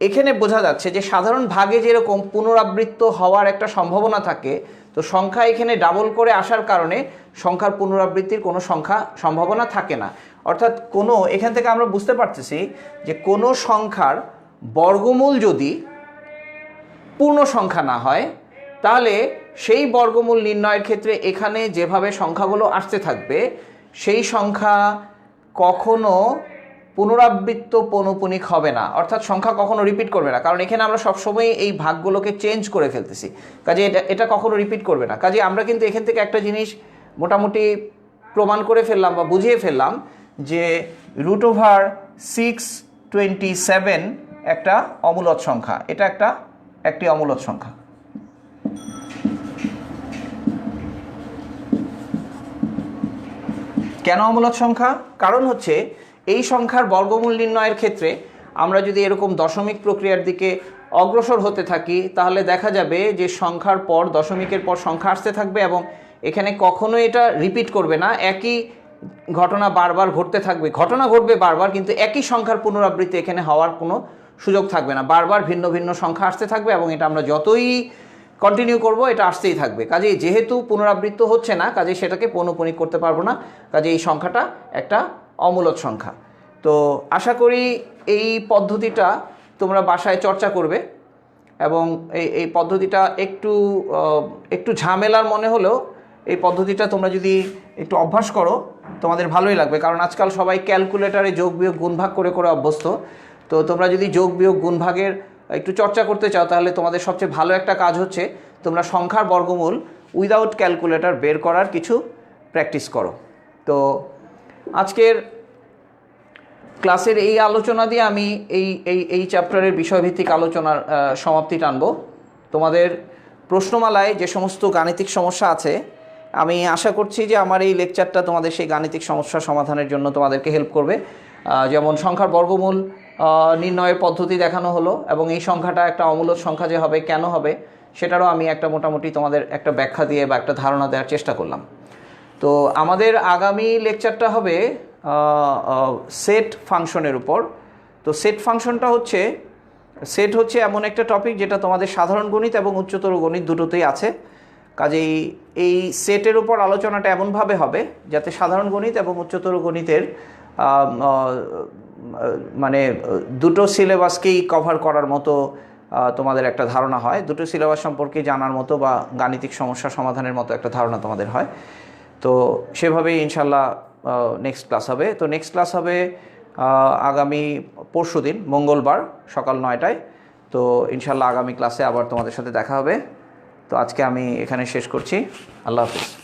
এখানে বোঝা যাচ্ছে যে সাধারণ ভাগে যেরকম পুনরাবৃত্ত হওয়ার একটা সম্ভাবনা থাকে, তো সংখ্যা এখানে ডাবল করে আসার কারণে সংখ্যার পুনরাবৃত্তির কোনো সম্ভাবনা থাকে না। অর্থাৎ কোনো, এখান থেকে আমরা বুঝতে পারতেছি যে কোনো সংখ্যার বর্গমূল যদি পূর্ণ সংখ্যা না হয়, তাহলে সেই বর্গমূল নির্ণয়ের ক্ষেত্রে এখানে যেভাবে সংখ্যাগুলো আসতে থাকবে সেই সংখ্যা কখনো পুনরাবৃত্ত পৌনঃপুনিক হবে না, অর্থাৎ সংখ্যা কখনো রিপিট করবে না, কারণ এখানে আমরা সবসময় এই ভাগগুলোকে চেঞ্জ করে ফেলতেছি, কাজে এটা কখনো রিপিট করবে না। কাজে আমরা কিন্তু এখান থেকে একটা জিনিস মোটামুটি প্রমাণ করে ফেললাম বা বুঝিয়ে ফেললাম যে √627 একটা অমূলদ সংখ্যা, এটা একটি অমূলদ সংখ্যা। কেন অমূলদ সংখ্যা? কারণ হচ্ছে এই সংখ্যার বর্গমূল নির্ণয়ের ক্ষেত্রে আমরা যদি এরকম দশমিক প্রক্রিয়ার দিকে অগ্রসর হতে থাকি তাহলে দেখা যাবে যে সংখ্যার পর দশমিকের পর সংখ্যা আসতে থাকবে এবং এখানে কখনোই এটা রিপিট করবে না, একই ঘটনা বারবার ঘটতে থাকবে, ঘটনা ঘটবে বারবার, কিন্তু একই সংখ্যার পুনরাবৃত্তি এখানে হওয়ার কোনো সুযোগ থাকবে না, বারবার ভিন্ন ভিন্ন সংখ্যা আসতে থাকবে এবং এটা আমরা যতই কন্টিনিউ করব এটা আসতেই থাকবে। কাজেই যেহেতু পুনরাবৃত্ত হচ্ছে না, কাজেই সেটাকে পৌনঃপুনিক করতে পারবো না, কাজে এই সংখ্যাটা একটা অমূলদ সংখ্যা। তো আশা করি এই পদ্ধতিটা তোমরা বাসায় চর্চা করবে এবং এই পদ্ধতিটা একটু ঝামেলার মনে হলেও এই পদ্ধতিটা তোমরা যদি একটু অভ্যাস করো তোমাদের ভালোই লাগবে, কারণ আজকাল সবাই ক্যালকুলেটারে যোগ বিয়োগ গুণভাগ করে করে অভ্যস্ত। তো তোমরা যদি যোগ বিয়োগ গুণভাগের একটু চর্চা করতে চাও তাহলে তোমাদের সবচেয়ে ভালো একটা কাজ হচ্ছে তোমরা সংখ্যার বর্গমূল উইদাউট ক্যালকুলেটর বের করার কিছু প্র্যাকটিস করো। তো আজকের ক্লাসের এই আলোচনা দিয়ে আমি এই চ্যাপ্টারের বিষয়ভিত্তিক আলোচনার সমাপ্তি টানব। তোমাদের প্রশ্নমালায় যে সমস্ত গাণিতিক সমস্যা আছে আমি আশা করছি যে আমার এই লেকচারটা তোমাদের সেই গাণিতিক সমস্যা সমাধানের জন্য তোমাদেরকে হেল্প করবে। যেমন সংখ্যার বর্গমূল নির্ণয়ের পদ্ধতি দেখানো হলো এবং এই সংখ্যাটা একটা অমূলদ সংখ্যা যে হবে কেন হবে সেটারও আমি একটা মোটামুটি তোমাদের একটা ব্যাখ্যা দিয়ে বা একটা ধারণা দেওয়ার চেষ্টা করলাম। তো আমাদের আগামী লেকচারটা হবে সেট ফাংশনের উপর। তো সেট ফাংশনটা হচ্ছে এমন একটা টপিক যেটা তোমাদের সাধারণ গণিত এবং উচ্চতর গণিত দুটোতেই আছে, কাজেই এই সেটের উপর আলোচনাটা এমনভাবে হবে যাতে সাধারণ গণিত এবং উচ্চতর গণিতের মানে দুটো সিলেবাসকেই কভার করার মতো তোমাদের একটা ধারণা হয়, দুটো সিলেবাস সম্পর্কে জানার মতো বা গাণিতিক সমস্যা সমাধানের মতো একটা ধারণা তোমাদের হয়। তো সেভাবেই ইনশাল্লাহ নেক্সট ক্লাস হবে। তো নেক্সট ক্লাস হবে আগামী পরশুদিন মঙ্গলবার সকাল 9টায়। তো ইনশাল্লাহ আগামী ক্লাসে আবার তোমাদের সাথে দেখা হবে। তো আজকে আমি এখানে শেষ করছি। আল্লাহ হাফিজ।